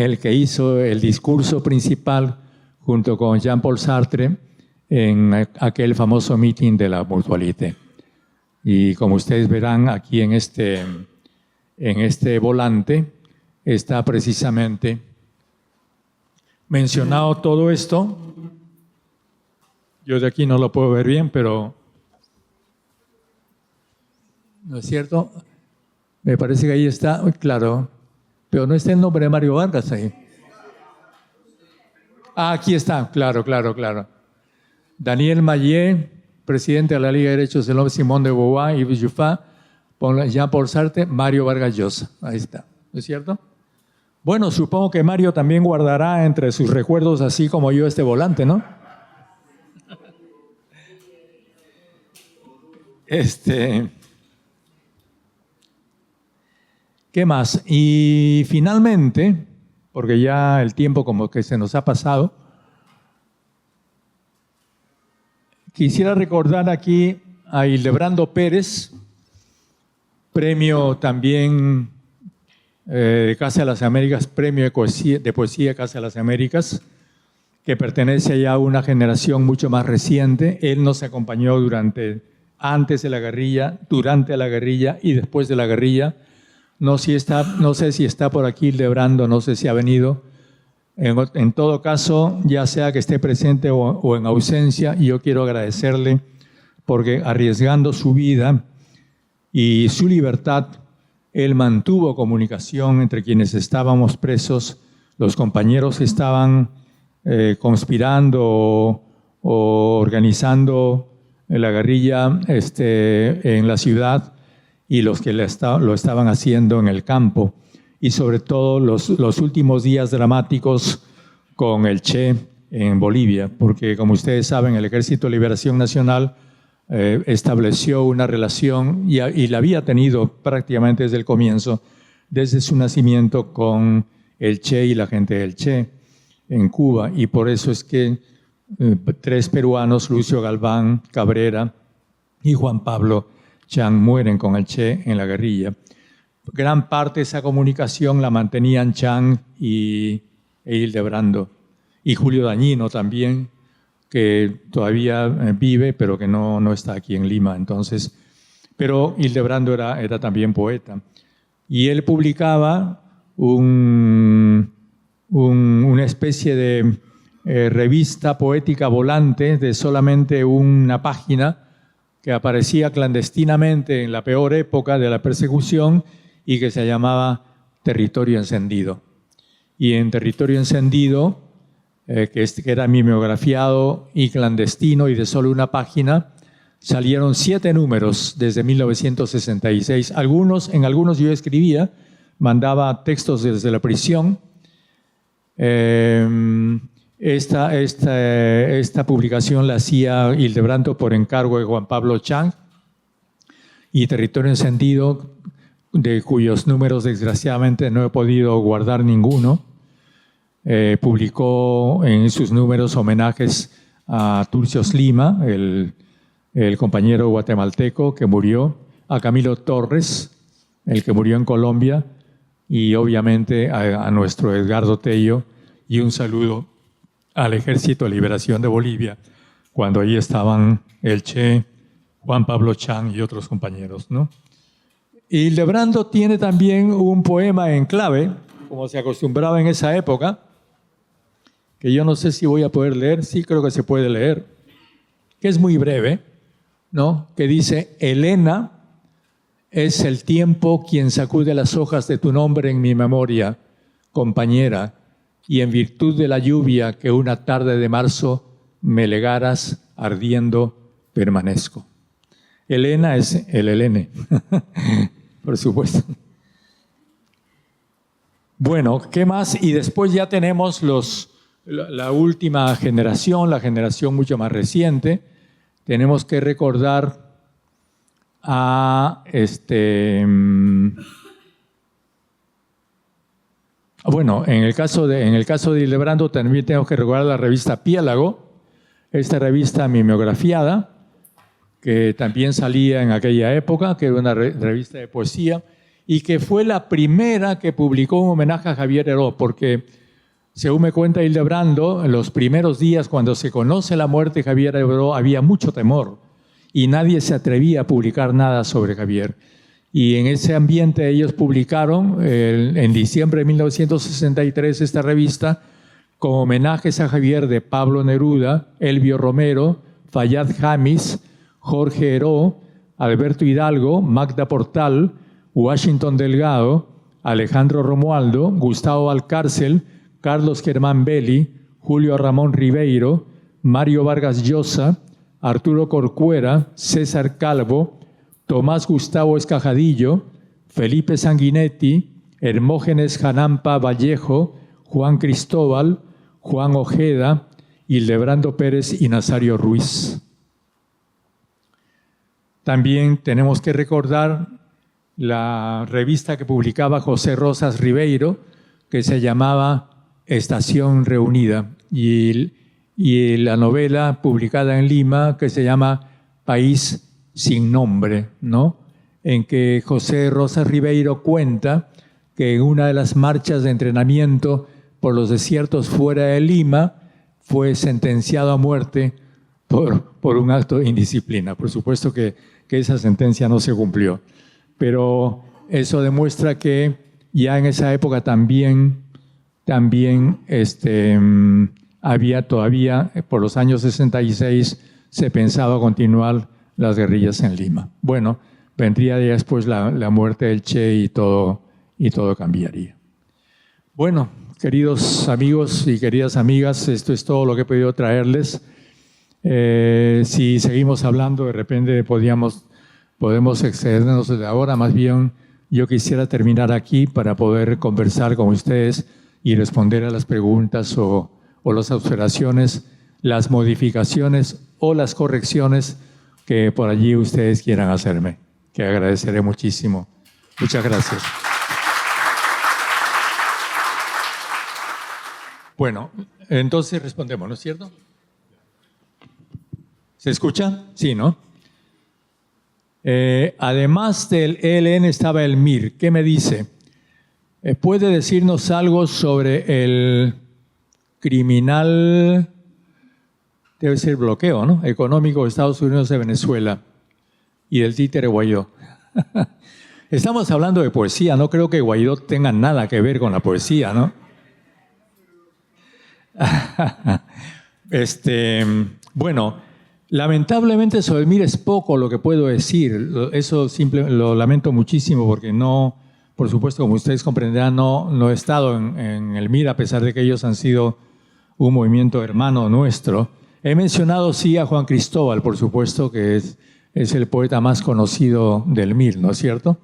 el que hizo el discurso principal junto con Jean-Paul Sartre en aquel famoso meeting de la Mutualité. Y como ustedes verán aquí en este volante está precisamente mencionado todo esto. Yo de aquí no lo puedo ver bien, pero ¿no es cierto? Me parece que ahí está, claro, pero no está el nombre de Mario Vargas ahí. Ah, aquí está, claro. Daniel Mayé, presidente de la Liga de Derechos del Hombre, Simón de Beauvoir, Yves Juffat, Jean-Paul Sartre, Mario Vargas Llosa. Ahí está, ¿no es cierto? Bueno, supongo que Mario también guardará entre sus recuerdos, así como yo, este volante, ¿no? ¿Qué más? Y finalmente, porque ya el tiempo como que se nos ha pasado, quisiera recordar aquí a Hildebrando Pérez, premio también de Casa de las Américas, premio de poesía Casa de las Américas, que pertenece ya a una generación mucho más reciente. Él nos acompañó antes de la guerrilla, durante la guerrilla y después de la guerrilla. No sé si está por aquí Hildebrando, no sé si ha venido. En todo caso, ya sea que esté presente o en ausencia, yo quiero agradecerle porque arriesgando su vida y su libertad, él mantuvo comunicación entre quienes estábamos presos, los compañeros que estaban conspirando o organizando la guerrilla en la ciudad y los que lo estaban haciendo en el campo. Y sobre todo los últimos días dramáticos con el Che en Bolivia, porque como ustedes saben, el Ejército de Liberación Nacional estableció una relación y la había tenido prácticamente desde el comienzo, desde su nacimiento, con el Che y la gente del Che en Cuba. Y por eso es que 3 peruanos, Lucio Galván, Cabrera y Juan Pablo Chang, mueren con el Che en la guerrilla. Gran parte de esa comunicación la mantenían Chang e Hildebrando. Y Julio Dañino también, que todavía vive, pero que no está aquí en Lima. Entonces, pero Hildebrando era también poeta. Y él publicaba una especie de revista poética volante de solamente una página que aparecía clandestinamente en la peor época de la persecución y que se llamaba Territorio Encendido. Y en Territorio Encendido, que era mimeografiado y clandestino y de solo una página, salieron 7 números desde 1966. En algunos yo escribía, mandaba textos desde la prisión. Esta publicación la hacía Hildebrando por encargo de Juan Pablo Chang, y Territorio Encendido, de cuyos números desgraciadamente no he podido guardar ninguno, publicó en sus números homenajes a Turcios Lima, el compañero guatemalteco que murió, a Camilo Torres, el que murió en Colombia, y obviamente a nuestro Edgardo Tello, y un saludo al Ejército de Liberación de Bolivia, cuando ahí estaban el Che, Juan Pablo Chang y otros compañeros, ¿no? Y Hildebrando tiene también un poema en clave, como se acostumbraba en esa época, que yo no sé si voy a poder leer, sí creo que se puede leer, que es muy breve, ¿no? Que dice: Helena, es el tiempo quien sacude las hojas de tu nombre en mi memoria, compañera, y en virtud de la lluvia que una tarde de marzo me legaras, ardiendo permanezco. Helena es el Helene, por supuesto. Bueno, ¿qué más? Y después ya tenemos la última generación, la generación mucho más reciente. Tenemos que recordar a bueno, en el caso de Hildebrando también tenemos que recordar la revista Piélago, esta revista mimeografiada, que también salía en aquella época, que era una revista de poesía, y que fue la primera que publicó un homenaje a Javier Heró, porque, según me cuenta Hildebrando, en los primeros días, cuando se conoce la muerte de Javier Heró, había mucho temor, y nadie se atrevía a publicar nada sobre Javier. Y en ese ambiente ellos publicaron en diciembre de 1963 esta revista con homenajes a Javier de Pablo Neruda, Elvio Romero, Fayad Jamis, Jorge Heró, Alberto Hidalgo, Magda Portal, Washington Delgado, Alejandro Romualdo, Gustavo Valcárcel, Carlos Germán Belli, Julio Ramón Ribeiro, Mario Vargas Llosa, Arturo Corcuera, César Calvo, Tomás Gustavo Escajadillo, Felipe Sanguinetti, Hermógenes Janampa Vallejo, Juan Cristóbal, Juan Ojeda, Hildebrando Pérez y Nazario Ruiz. También tenemos que recordar la revista que publicaba José Rosas Ribeiro, que se llamaba Estación Reunida, y la novela publicada en Lima, que se llama País sin nombre, ¿no? En que José Rosas Ribeiro cuenta que en una de las marchas de entrenamiento por los desiertos fuera de Lima fue sentenciado a muerte por un acto de indisciplina. Por supuesto que esa sentencia no se cumplió, pero eso demuestra que ya en esa época también había todavía, por los años 66, se pensaba continuar las guerrillas en Lima. Bueno, vendría ya después la muerte del Che y todo cambiaría. Bueno, queridos amigos y queridas amigas, esto es todo lo que he podido traerles. Si seguimos hablando, de repente podemos excedernos de ahora. Más bien, yo quisiera terminar aquí para poder conversar con ustedes y responder a las preguntas o las observaciones, las modificaciones o las correcciones que por allí ustedes quieran hacerme, que agradeceré muchísimo. Muchas gracias. Bueno, entonces respondemos, ¿no es cierto? ¿Se escucha? Sí, ¿no? Además del ELN estaba el MIR. ¿Qué me dice? ¿Puede decirnos algo sobre el criminal, debe ser bloqueo, ¿no?, económico de Estados Unidos de Venezuela y del títere Guaidó? Estamos hablando de poesía, no creo que Guaidó tenga nada que ver con la poesía, ¿no? Bueno, lamentablemente sobre el MIR es poco lo que puedo decir. Eso lo lamento muchísimo porque no, por supuesto, como ustedes comprenderán, no he estado en el MIR, a pesar de que ellos han sido un movimiento hermano nuestro. He mencionado sí a Juan Cristóbal, por supuesto, que es el poeta más conocido del MIR, ¿no es cierto?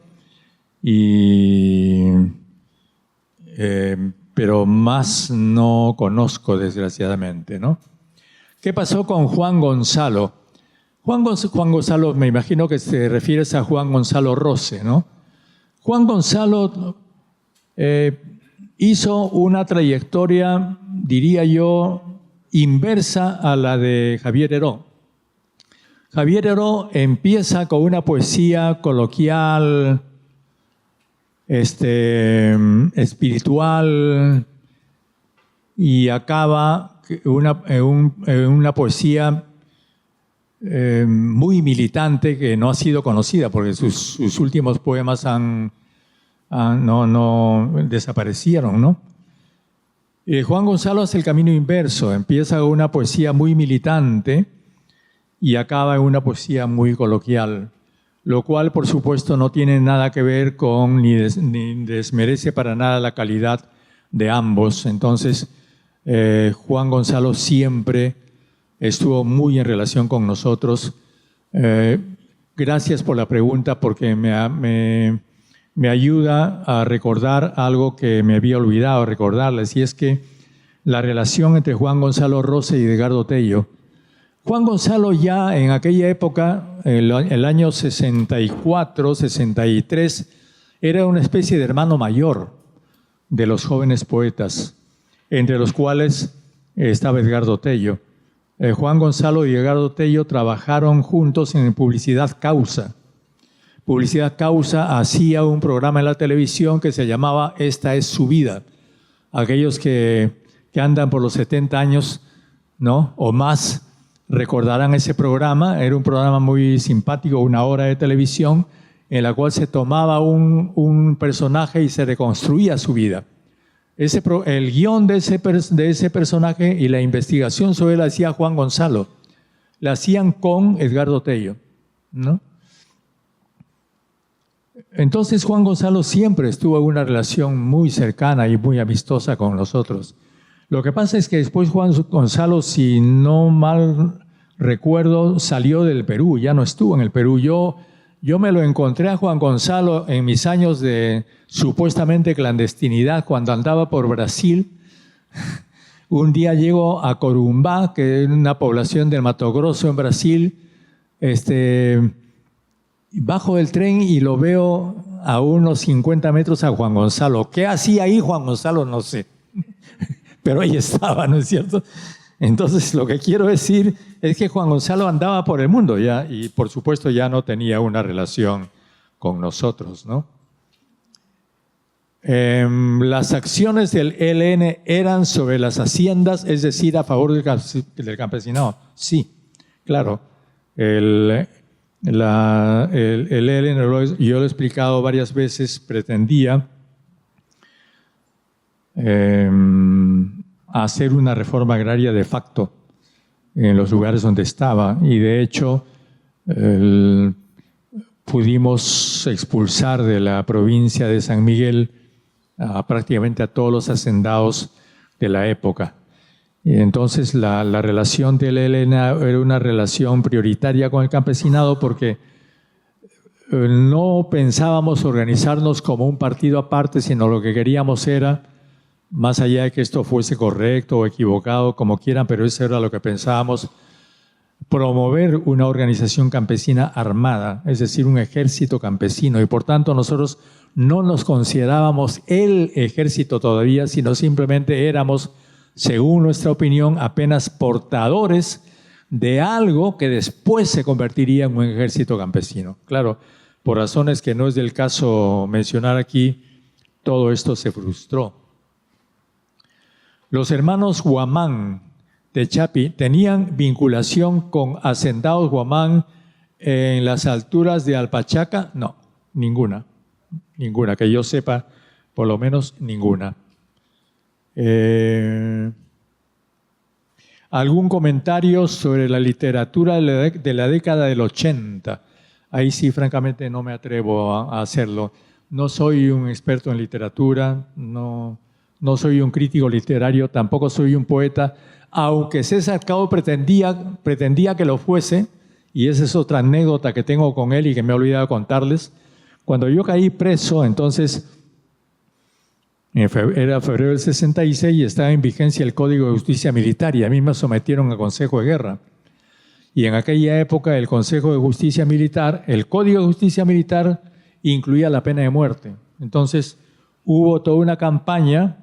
Pero más no conozco, desgraciadamente, ¿no? ¿Qué pasó con Juan Gonzalo? Juan Gonzalo, me imagino que te refieres a Juan Gonzalo Rose, ¿no? Juan Gonzalo hizo una trayectoria, diría yo, inversa a la de Javier Heró. Javier Heró empieza con una poesía coloquial, espiritual, y acaba en una poesía muy militante que no ha sido conocida porque sus últimos poemas no desaparecieron, ¿no? Juan Gonzalo hace el camino inverso, empieza con una poesía muy militante y acaba en una poesía muy coloquial, lo cual, por supuesto, no tiene nada que ver con ni desmerece para nada la calidad de ambos. Entonces, Juan Gonzalo siempre estuvo muy en relación con nosotros. Gracias por la pregunta porque me ayuda a recordar algo que me había olvidado recordarles, y es que la relación entre Juan Gonzalo Rose y Edgardo Tello. Juan Gonzalo ya en aquella época, el año 64, 63, era una especie de hermano mayor de los jóvenes poetas, entre los cuales estaba Edgardo Tello. Juan Gonzalo y Edgardo Tello trabajaron juntos en Publicidad Causa. Publicidad Causa hacía un programa en la televisión que se llamaba Esta es su vida. Aquellos que andan por los 70 años, ¿no?, o más, recordarán ese programa. Era un programa muy simpático, una hora de televisión, en la cual se tomaba un personaje y se reconstruía su vida. El guión de ese personaje y la investigación sobre él la hacía Juan Gonzalo. La hacían con Edgardo Tello, ¿no? Entonces Juan Gonzalo siempre estuvo en una relación muy cercana y muy amistosa con nosotros. Lo que pasa es que después Juan Gonzalo, si no mal recuerdo, salió del Perú, ya no estuvo en el Perú. Yo me lo encontré a Juan Gonzalo en mis años de supuestamente clandestinidad, cuando andaba por Brasil. Un día llego a Corumbá, que es una población del Mato Grosso en Brasil. Bajo del tren y lo veo a unos 50 metros a Juan Gonzalo. ¿Qué hacía ahí Juan Gonzalo? No sé. Pero ahí estaba, ¿no es cierto? Entonces, lo que quiero decir es que Juan Gonzalo andaba por el mundo ya y, por supuesto, ya no tenía una relación con nosotros, ¿no? Las acciones del ELN eran sobre las haciendas, es decir, a favor del campesinado. Sí, claro. El ELN, yo lo he explicado varias veces, pretendía hacer una reforma agraria de facto en los lugares donde estaba, y de hecho pudimos expulsar de la provincia de San Miguel prácticamente a todos los hacendados de la época. Y entonces la relación del ELN era una relación prioritaria con el campesinado porque no pensábamos organizarnos como un partido aparte, sino lo que queríamos era, más allá de que esto fuese correcto o equivocado, como quieran, pero eso era lo que pensábamos, promover una organización campesina armada, es decir, un ejército campesino. Y por tanto nosotros no nos considerábamos el ejército todavía, sino simplemente éramos, según nuestra opinión, apenas portadores de algo que después se convertiría en un ejército campesino. Claro, por razones que no es del caso mencionar aquí, todo esto se frustró. Los hermanos Guamán de Chapi tenían vinculación con hacendados Guamán en las alturas de Alpachaca. No, ninguna, que yo sepa, por lo menos ninguna. ¿Algún comentario sobre la literatura de la década del 80? Ahí sí, francamente, no me atrevo a hacerlo. No soy un experto en literatura, no soy un crítico literario, tampoco soy un poeta, aunque César Cao pretendía que lo fuese, y esa es otra anécdota que tengo con él y que me he olvidado contarles. Cuando yo caí preso, entonces, era febrero del 66 y estaba en vigencia el Código de Justicia Militar y a mí me sometieron al Consejo de Guerra. Y en aquella época el Consejo de Justicia Militar, el Código de Justicia Militar incluía la pena de muerte. Entonces hubo toda una campaña,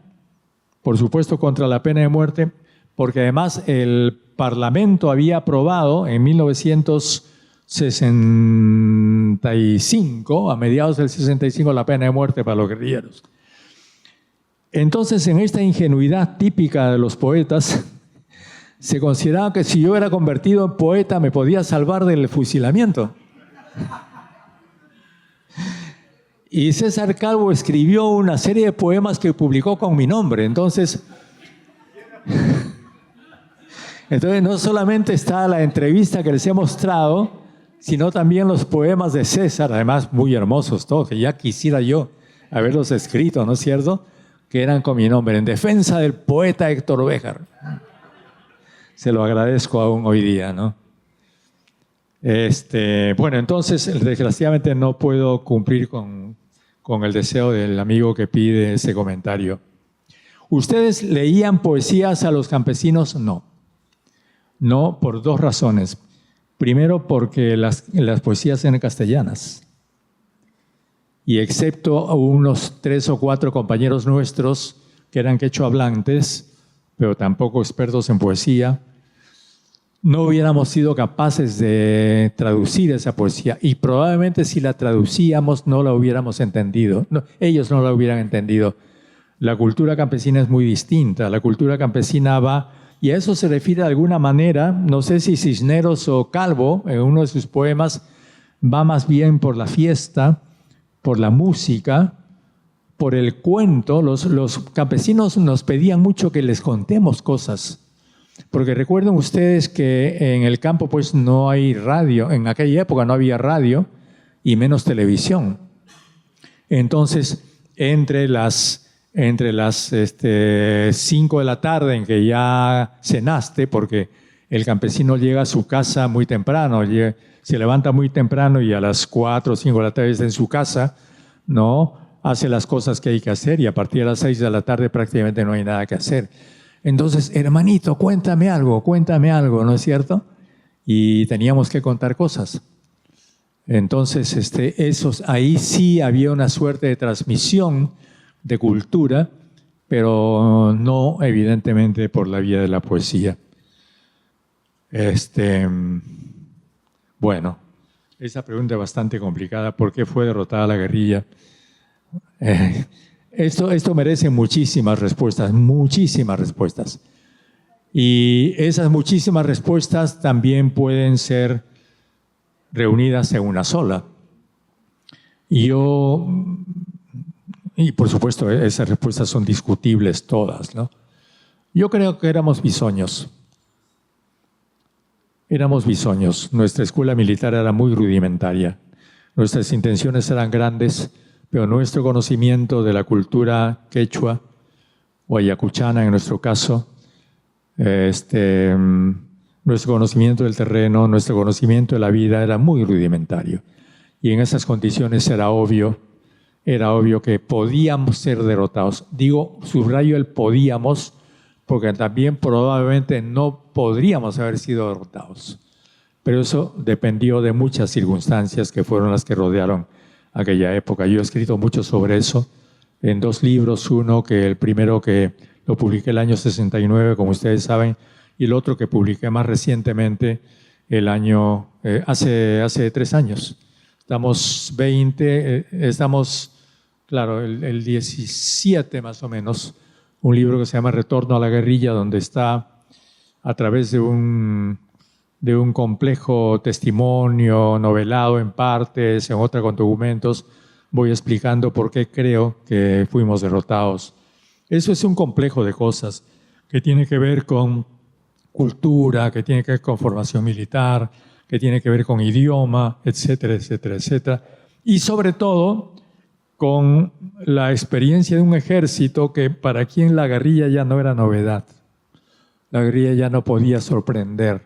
por supuesto, contra la pena de muerte, porque además el Parlamento había aprobado en 1965, a mediados del 65, la pena de muerte para los guerrilleros. Entonces, en esta ingenuidad típica de los poetas, se consideraba que si yo era convertido en poeta me podía salvar del fusilamiento. Y César Calvo escribió una serie de poemas que publicó con mi nombre. Entonces no solamente está la entrevista que les he mostrado, sino también los poemas de César, además muy hermosos todos, que ya quisiera yo haberlos escrito, ¿no es cierto?, que eran con mi nombre, en defensa del poeta Héctor Béjar. Se lo agradezco aún hoy día, ¿no? Bueno, entonces, desgraciadamente no puedo cumplir con el deseo del amigo que pide ese comentario. ¿Ustedes leían poesías a los campesinos? No. No, por dos razones. Primero, porque las poesías eran castellanas. Y excepto unos 3 o 4 compañeros nuestros que eran quechohablantes, pero tampoco expertos en poesía, no hubiéramos sido capaces de traducir esa poesía. Y probablemente si la traducíamos no la hubiéramos entendido. No, ellos no la hubieran entendido. La cultura campesina es muy distinta. La cultura campesina va, y a eso se refiere de alguna manera, no sé si Cisneros o Calvo, en uno de sus poemas, va más bien por la fiesta, por la música, por el cuento. Los campesinos nos pedían mucho que les contemos cosas. Porque recuerden ustedes que en el campo pues no hay radio, en aquella época no había radio y menos televisión. Entonces, entre las 5 de la tarde en que ya cenaste, porque el campesino llega a su casa muy temprano, se levanta muy temprano y a las 4 o 5 de la tarde está en su casa, ¿no? Hace las cosas que hay que hacer y a partir de las 6 de la tarde prácticamente no hay nada que hacer. Entonces, hermanito, cuéntame algo, ¿no es cierto? Y teníamos que contar cosas. Entonces, ahí sí había una suerte de transmisión de cultura, pero no evidentemente por la vía de la poesía. Bueno, esa pregunta es bastante complicada. ¿Por qué fue derrotada la guerrilla? Esto merece muchísimas respuestas. Y esas muchísimas respuestas también pueden ser reunidas en una sola. Y por supuesto esas respuestas son discutibles todas, ¿no? Yo creo que éramos bisoños. Nuestra escuela militar era muy rudimentaria. Nuestras intenciones eran grandes, pero nuestro conocimiento de la cultura quechua o ayacuchana en nuestro caso, nuestro conocimiento del terreno, nuestro conocimiento de la vida era muy rudimentario. Y en esas condiciones era obvio que podíamos ser derrotados. Digo, subrayo el podíamos, porque también probablemente no podríamos haber sido derrotados. Pero eso dependió de muchas circunstancias que fueron las que rodearon aquella época. Yo he escrito mucho sobre eso en 2 libros, uno que el primero que lo publiqué el año 69, como ustedes saben, y el otro que publiqué más recientemente hace 3 años. Claro, el 17 más o menos, un libro que se llama Retorno a la guerrilla, donde está a través de un complejo testimonio novelado en partes, en otras con documentos, voy explicando por qué creo que fuimos derrotados. Eso es un complejo de cosas que tiene que ver con cultura, que tiene que ver con formación militar, que tiene que ver con idioma, etcétera, etcétera, etcétera. Y sobre todo con la experiencia de un ejército que para quien la guerrilla ya no era novedad. La guerrilla ya no podía sorprender,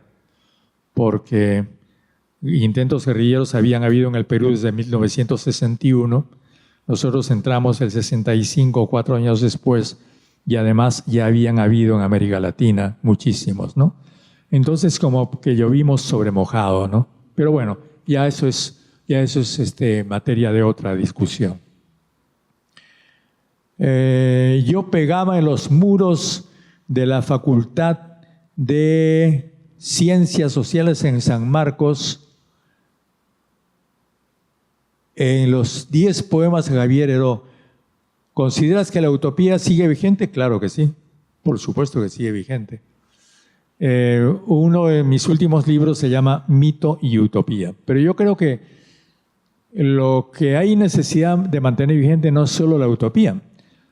porque intentos guerrilleros habían habido en el Perú desde 1961. Nosotros entramos el 65, 4 años después, y además ya habían habido en América Latina muchísimos, ¿no? Entonces como que llovimos sobre mojado, ¿no? Pero bueno, ya eso es materia de otra discusión. Yo pegaba en los muros de la Facultad de Ciencias Sociales en San Marcos en los 10 poemas de Javier Heró. ¿Consideras que la utopía sigue vigente? Claro que sí, por supuesto que sigue vigente. Uno de mis últimos libros se llama Mito y Utopía, pero yo creo que lo que hay necesidad de mantener vigente no es solo la utopía,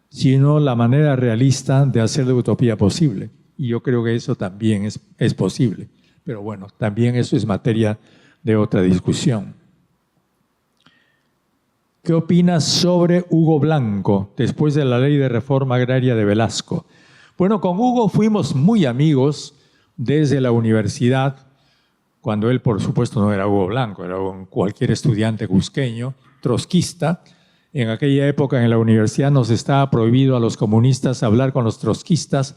sino la manera realista de hacer la utopía posible. Y yo creo que eso también es posible. Pero bueno, también eso es materia de otra discusión. ¿Qué opinas sobre Hugo Blanco después de la Ley de Reforma Agraria de Velasco? Bueno, con Hugo fuimos muy amigos desde la universidad, cuando él, por supuesto, no era Hugo Blanco, era cualquier estudiante cusqueño, trotskista. En aquella época en la universidad nos estaba prohibido a los comunistas hablar con los trotskistas,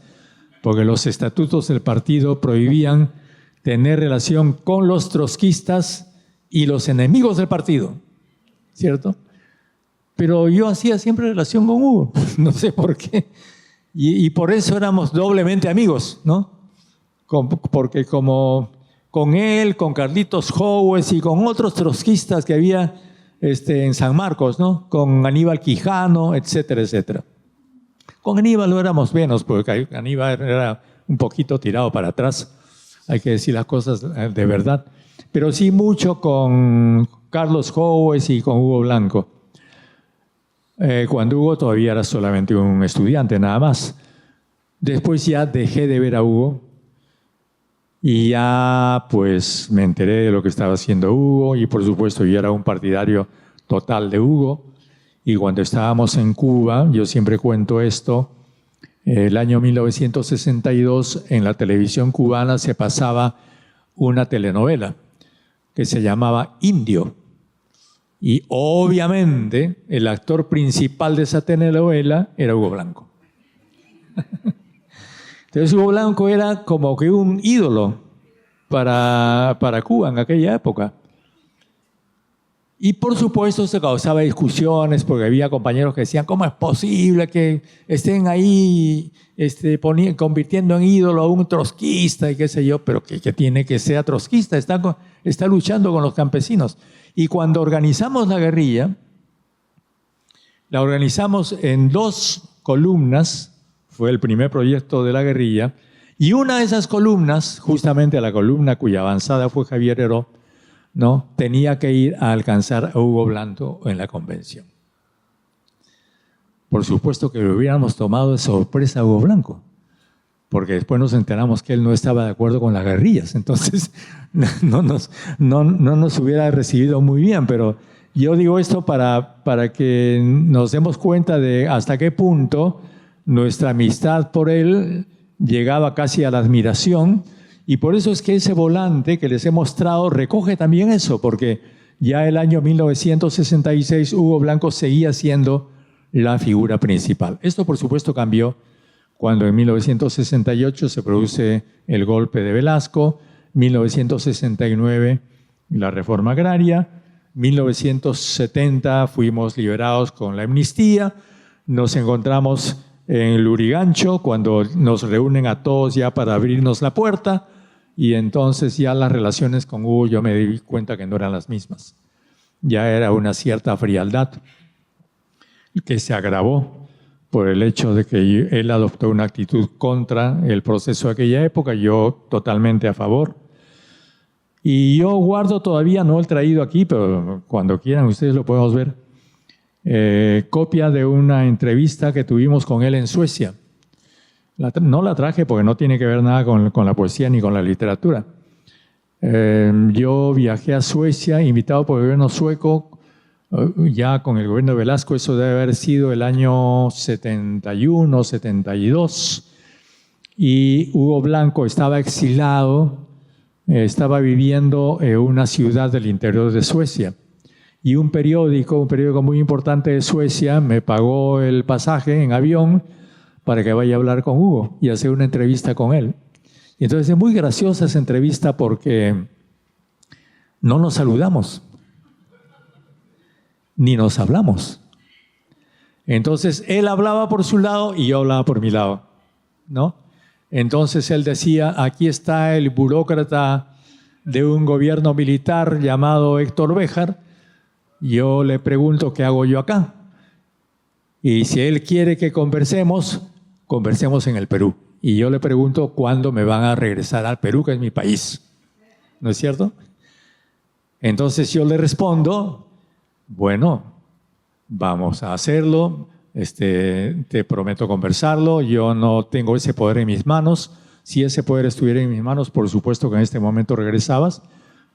porque los estatutos del partido prohibían tener relación con los trotskistas y los enemigos del partido, ¿cierto? Pero yo hacía siempre relación con Hugo, no sé por qué. Y por eso éramos doblemente amigos, ¿no? Porque como con él, con Carlitos Howes y con otros trotskistas que había en San Marcos, ¿no? Con Aníbal Quijano, etcétera, etcétera. Con Aníbal lo éramos menos, porque Aníbal era un poquito tirado para atrás, hay que decir las cosas de verdad. Pero sí mucho con Carlos Howes y con Hugo Blanco. Cuando Hugo todavía era solamente un estudiante, nada más. Después ya dejé de ver a Hugo y ya pues me enteré de lo que estaba haciendo Hugo y por supuesto yo era un partidario total de Hugo. Y cuando estábamos en Cuba, yo siempre cuento esto, el año 1962 en la televisión cubana se pasaba una telenovela que se llamaba Indio. Y obviamente el actor principal de esa telenovela era Hugo Blanco. Entonces Hugo Blanco era como que un ídolo para Cuba en aquella época. Y por supuesto se causaba discusiones porque había compañeros que decían ¿cómo es posible que estén ahí convirtiendo en ídolo a un trotskista y qué sé yo? Pero que tiene que ser trotskista, está luchando con los campesinos. Y cuando organizamos la guerrilla, la organizamos en 2 columnas, fue el primer proyecto de la guerrilla, y una de esas columnas, justamente la columna cuya avanzada fue Javier Heró, ¿no? Tenía que ir a alcanzar a Hugo Blanco en la convención. Por supuesto que lo hubiéramos tomado de sorpresa a Hugo Blanco, porque después nos enteramos que él no estaba de acuerdo con las guerrillas, entonces no nos hubiera recibido muy bien, pero Yo digo esto para que nos demos cuenta de hasta qué punto nuestra amistad por él llegaba casi a la admiración, y por eso es que ese volante que les he mostrado recoge también eso, porque ya el año 1966 Hugo Blanco seguía siendo la figura principal. Esto, por supuesto, cambió cuando en 1968 se produce el golpe de Velasco, 1969 la reforma agraria, 1970 fuimos liberados con la amnistía, nos encontramos en Lurigancho cuando nos reúnen a todos ya para abrirnos la puerta, y entonces ya las relaciones con Hugo yo me di cuenta que no eran las mismas. Ya era una cierta frialdad que se agravó por el hecho de que él adoptó una actitud contra el proceso de aquella época, yo totalmente a favor. Y yo guardo todavía, no lo he traído aquí, pero cuando quieran ustedes lo podemos ver, copia de una entrevista que tuvimos con él en Suecia. No la traje porque no tiene que ver nada con la poesía ni con la literatura. Yo viajé a Suecia, invitado por el gobierno sueco, ya con el gobierno de Velasco, eso debe haber sido el año 71, 72, y Hugo Blanco estaba exilado, estaba viviendo en una ciudad del interior de Suecia, y un periódico muy importante de Suecia me pagó el pasaje en avión para que vaya a hablar con Hugo y hacer una entrevista con él. Y entonces es muy graciosa esa entrevista porque no nos saludamos, ni nos hablamos. Entonces él hablaba por su lado y yo hablaba por mi lado, ¿no? Entonces él decía, aquí está el burócrata de un gobierno militar llamado Héctor Béjar. Yo le pregunto qué hago yo acá. Y si él quiere que conversemos en el Perú. Y yo le pregunto cuándo me van a regresar al Perú, que es mi país. ¿No es cierto? Entonces yo le respondo, bueno, vamos a hacerlo, te prometo conversarlo, yo no tengo ese poder en mis manos. Si ese poder estuviera en mis manos, por supuesto que en este momento regresabas,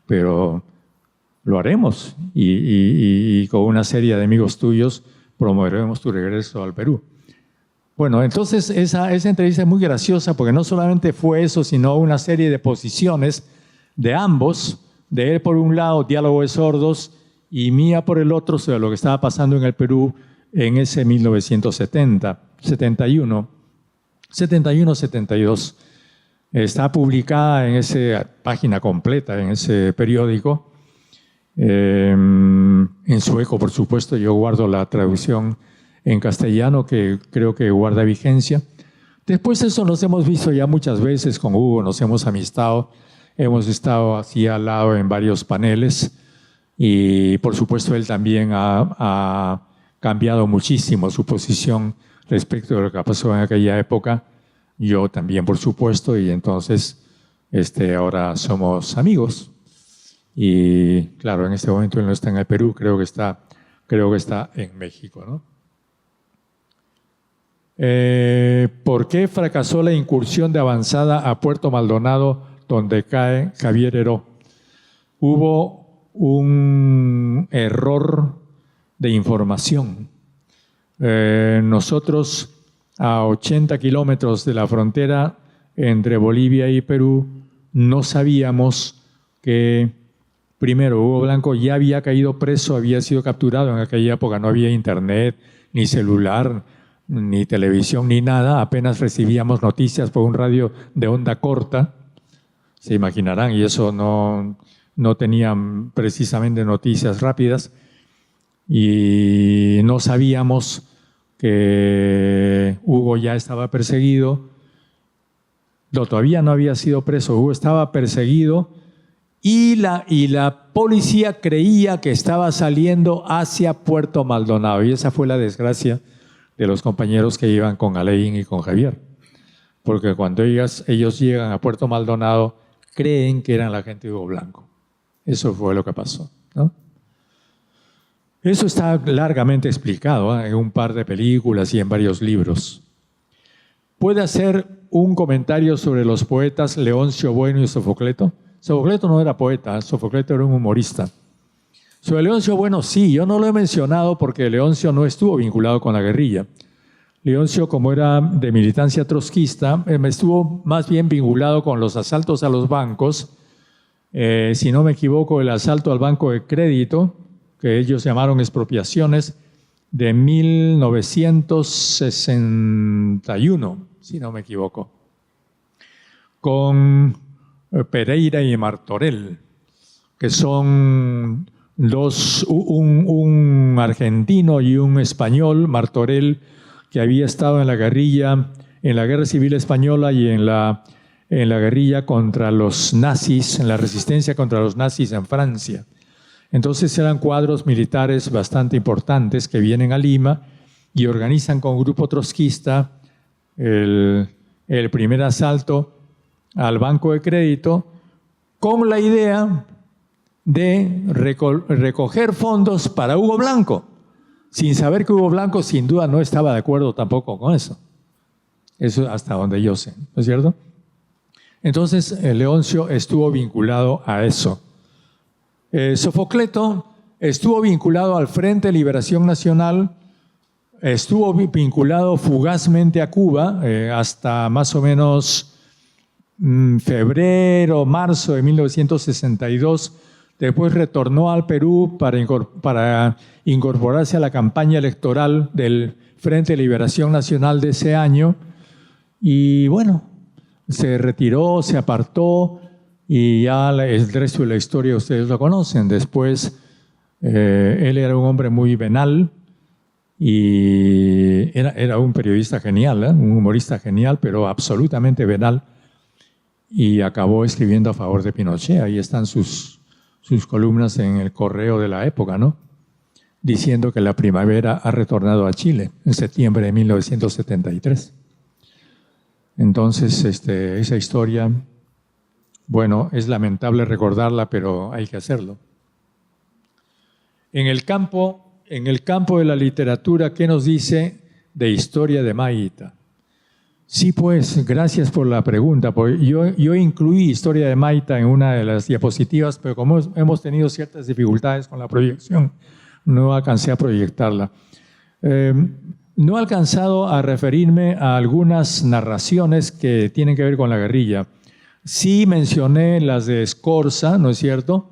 pero lo haremos y con una serie de amigos tuyos promoveremos tu regreso al Perú. Bueno, entonces esa entrevista es muy graciosa porque no solamente fue eso, sino una serie de posiciones de ambos, de él por un lado, diálogo de sordos, y mía por el otro, sobre lo que estaba pasando en el Perú en ese 1971-72. Está publicada en esa página completa, en ese periódico, en sueco, por supuesto. Yo guardo la traducción en castellano, que creo que guarda vigencia. Después de eso nos hemos visto ya muchas veces con Hugo, nos hemos amistado, hemos estado así al lado en varios paneles, y por supuesto él también ha cambiado muchísimo su posición respecto de lo que pasó en aquella época. Yo también, por supuesto, y entonces ahora somos amigos. Y claro, en este momento él no está en el Perú, creo que está en México, ¿no? ¿Por qué fracasó la incursión de avanzada a Puerto Maldonado, donde cae Javier Heró? Hubo un error de información. Nosotros, a 80 kilómetros de la frontera entre Bolivia y Perú, no sabíamos que, primero, Hugo Blanco ya había caído preso, había sido capturado. En aquella época no había internet, ni celular, ni televisión, ni nada. Apenas recibíamos noticias por un radio de onda corta, se imaginarán, y eso no tenían precisamente noticias rápidas, y no sabíamos que Hugo ya estaba perseguido. No, todavía no había sido preso, Hugo estaba perseguido, y la policía creía que estaba saliendo hacia Puerto Maldonado, y esa fue la desgracia de los compañeros que iban con Aleín y con Javier, porque cuando ellos llegan a Puerto Maldonado creen que eran la gente de Hugo Blanco. Eso fue lo que pasó, ¿no? Eso está largamente explicado en un par de películas y en varios libros. ¿Puede hacer un comentario sobre los poetas Leoncio Bueno y Sofocleto? Sofocleto no era poeta, Sofocleto era un humorista. Sobre Leoncio, bueno, sí, yo no lo he mencionado porque Leoncio no estuvo vinculado con la guerrilla. Leoncio, como era de militancia trotskista, estuvo más bien vinculado con los asaltos a los bancos. Si no me equivoco, el asalto al Banco de Crédito, que ellos llamaron expropiaciones, de 1961, si no me equivoco, con Pereira y Martorell, que son un argentino y un español, Martorell, que había estado en la guerrilla, en la Guerra Civil Española y en la guerrilla contra los nazis, en la resistencia contra los nazis en Francia. Entonces eran cuadros militares bastante importantes que vienen a Lima y organizan con un grupo trotskista el primer asalto al Banco de Crédito con la idea de recoger fondos para Hugo Blanco, sin saber que Hugo Blanco sin duda no estaba de acuerdo tampoco con eso. Eso hasta donde yo sé, ¿no es cierto? Entonces, Leoncio estuvo vinculado a eso. Sofocleto estuvo vinculado al Frente de Liberación Nacional, estuvo vinculado fugazmente a Cuba hasta más o menos febrero, marzo de 1962. Después retornó al Perú para incorporarse a la campaña electoral del Frente de Liberación Nacional de ese año. Y bueno, se retiró, se apartó y ya el resto de la historia ustedes lo conocen. Después, él era un hombre muy venal y era un periodista genial, un humorista genial, pero absolutamente venal. Y acabó escribiendo a favor de Pinochet. Ahí están sus columnas en el Correo de la época, ¿no? Diciendo que la primavera ha retornado a Chile en septiembre de 1973. Entonces, esa historia, bueno, es lamentable recordarla, pero hay que hacerlo. En el campo de la literatura, ¿qué nos dice de historia de Maita? Sí, pues, gracias por la pregunta. Porque yo incluí historia de Maita en una de las diapositivas, pero como hemos tenido ciertas dificultades con la proyección, no alcancé a proyectarla. No he alcanzado a referirme a algunas narraciones que tienen que ver con la guerrilla. Sí mencioné las de Scorza, ¿no es cierto?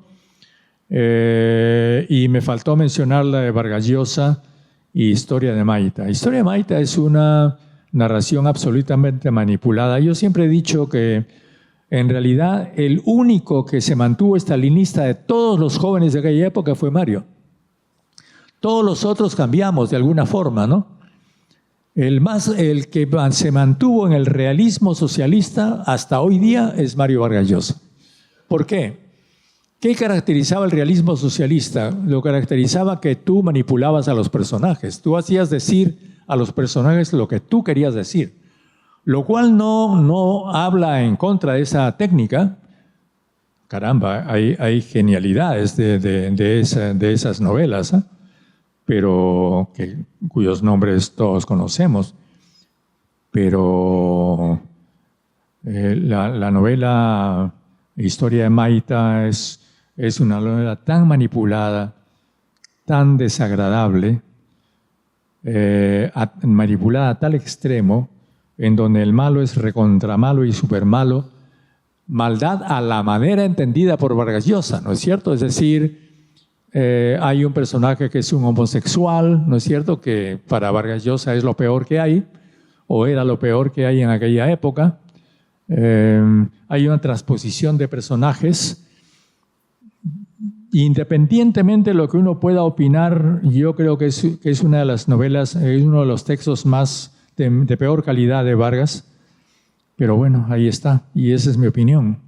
Y me faltó mencionar la de Vargas Llosa y Historia de Maita. Historia de Maita es una narración absolutamente manipulada. Yo siempre he dicho que en realidad el único que se mantuvo estalinista de todos los jóvenes de aquella época fue Mario. Todos los otros cambiamos de alguna forma, ¿no? El que se mantuvo en el realismo socialista hasta hoy día es Mario Vargas Llosa. ¿Por qué? ¿Qué caracterizaba el realismo socialista? Lo caracterizaba que tú manipulabas a los personajes. Tú hacías decir a los personajes lo que tú querías decir, lo cual no habla en contra de esa técnica. Caramba, hay genialidades de esas novelas, ¿eh? Pero cuyos nombres todos conocemos. Pero la novela Historia de Maita es una novela tan manipulada, tan desagradable, manipulada a tal extremo, en donde el malo es recontramalo y supermalo, maldad a la manera entendida por Vargas Llosa, ¿no es cierto? Es decir, hay un personaje que es un homosexual, ¿no es cierto?, que para Vargas Llosa es lo peor que hay, o era lo peor que hay en aquella época. Hay una transposición de personajes. Independientemente de lo que uno pueda opinar, yo creo que es una de las novelas, es uno de los textos más de peor calidad de Vargas, pero bueno, ahí está, y esa es mi opinión.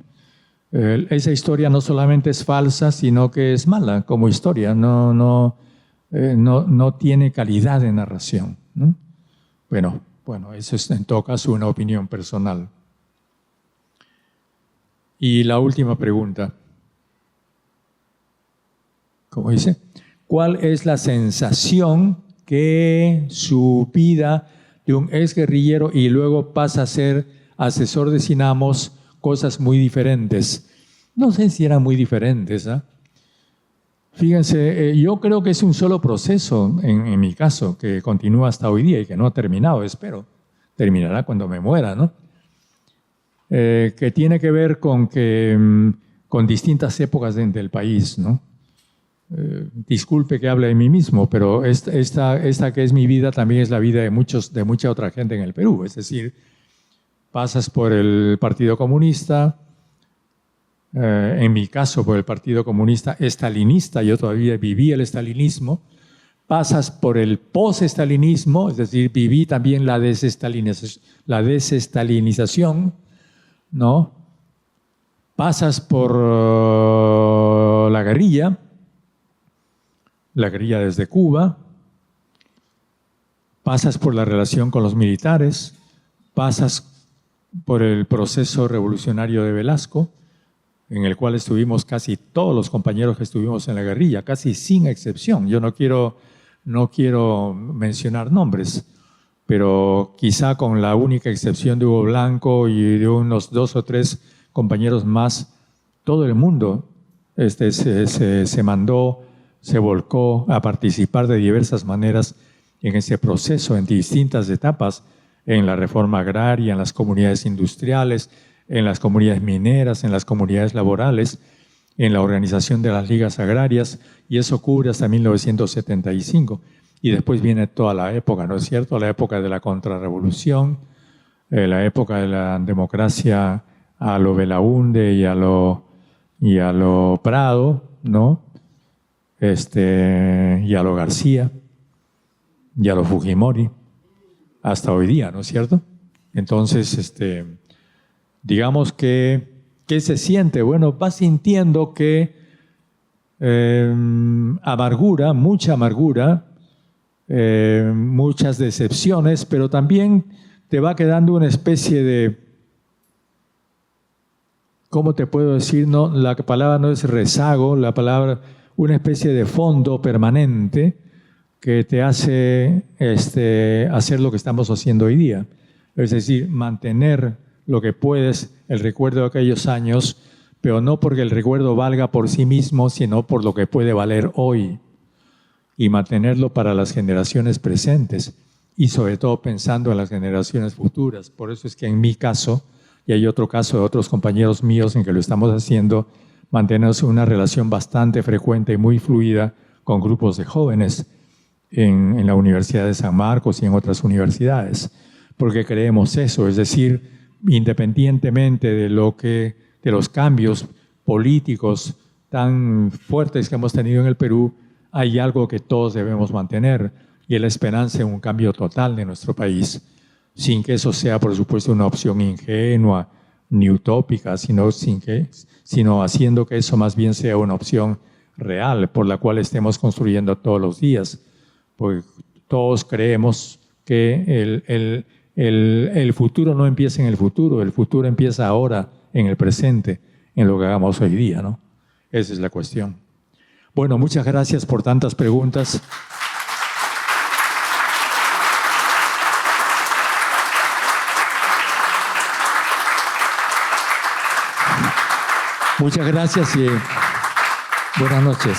Esa historia no solamente es falsa, sino que es mala como historia, no tiene calidad de narración, ¿no? Bueno, eso es en todo caso una opinión personal. Y la última pregunta. ¿Cómo dice? ¿Cuál es la sensación que su vida de un exguerrillero y luego pasa a ser asesor de Sinamos, cosas muy diferentes? No sé si eran muy diferentes, ¿eh? Fíjense, yo creo que es un solo proceso, en mi caso, que continúa hasta hoy día y que no ha terminado, espero. Terminará cuando me muera, ¿no? Que tiene que ver con con distintas épocas del país, ¿no? Disculpe que hable de mí mismo, pero esta que es mi vida también es la vida de mucha otra gente en el Perú. Es decir, pasas por el Partido Comunista, en mi caso por el Partido Comunista estalinista, yo todavía viví el estalinismo, pasas por el post-estalinismo, es decir, viví también la desestalinización, ¿no? Pasas por la guerrilla desde Cuba, pasas por la relación con los militares, pasas por el proceso revolucionario de Velasco, en el cual estuvimos casi todos los compañeros que estuvimos en la guerrilla, casi sin excepción. Yo no quiero mencionar nombres, pero quizá con la única excepción de Hugo Blanco y de unos 2 o 3 compañeros más, todo el mundo se mandó, se volcó a participar de diversas maneras en ese proceso, en distintas etapas, en la reforma agraria, en las comunidades industriales, en las comunidades mineras, en las comunidades laborales, en la organización de las ligas agrarias, y eso cubre hasta 1975. Y después viene toda la época, ¿no es cierto? La época de la contrarrevolución, la época de la democracia a lo Belaúnde y a lo Prado, ¿no? Y a lo García, y a lo Fujimori, hasta hoy día, ¿no es cierto? Entonces, digamos que, ¿qué se siente? Bueno, vas sintiendo que amargura, mucha amargura, muchas decepciones, pero también te va quedando una especie de, ¿cómo te puedo decir? No, la palabra no es rezago, la palabra, una especie de fondo permanente que te hace hacer lo que estamos haciendo hoy día. Es decir, mantener lo que puedes, el recuerdo de aquellos años, pero no porque el recuerdo valga por sí mismo, sino por lo que puede valer hoy, y mantenerlo para las generaciones presentes y sobre todo pensando en las generaciones futuras. Por eso es que en mi caso, y hay otro caso de otros compañeros míos en que lo estamos haciendo, mantenemos una relación bastante frecuente y muy fluida con grupos de jóvenes en la Universidad de San Marcos y en otras universidades, porque creemos eso, es decir, independientemente de los cambios políticos tan fuertes que hemos tenido en el Perú, hay algo que todos debemos mantener, y es la esperanza en un cambio total de nuestro país, sin que eso sea, por supuesto, una opción ingenua ni utópica, sino haciendo que eso más bien sea una opción real por la cual estemos construyendo todos los días, porque todos creemos que el futuro no empieza en el futuro empieza ahora, en el presente, en lo que hagamos hoy día, ¿no? Esa es la cuestión. Bueno, muchas gracias por tantas preguntas. Muchas gracias y buenas noches.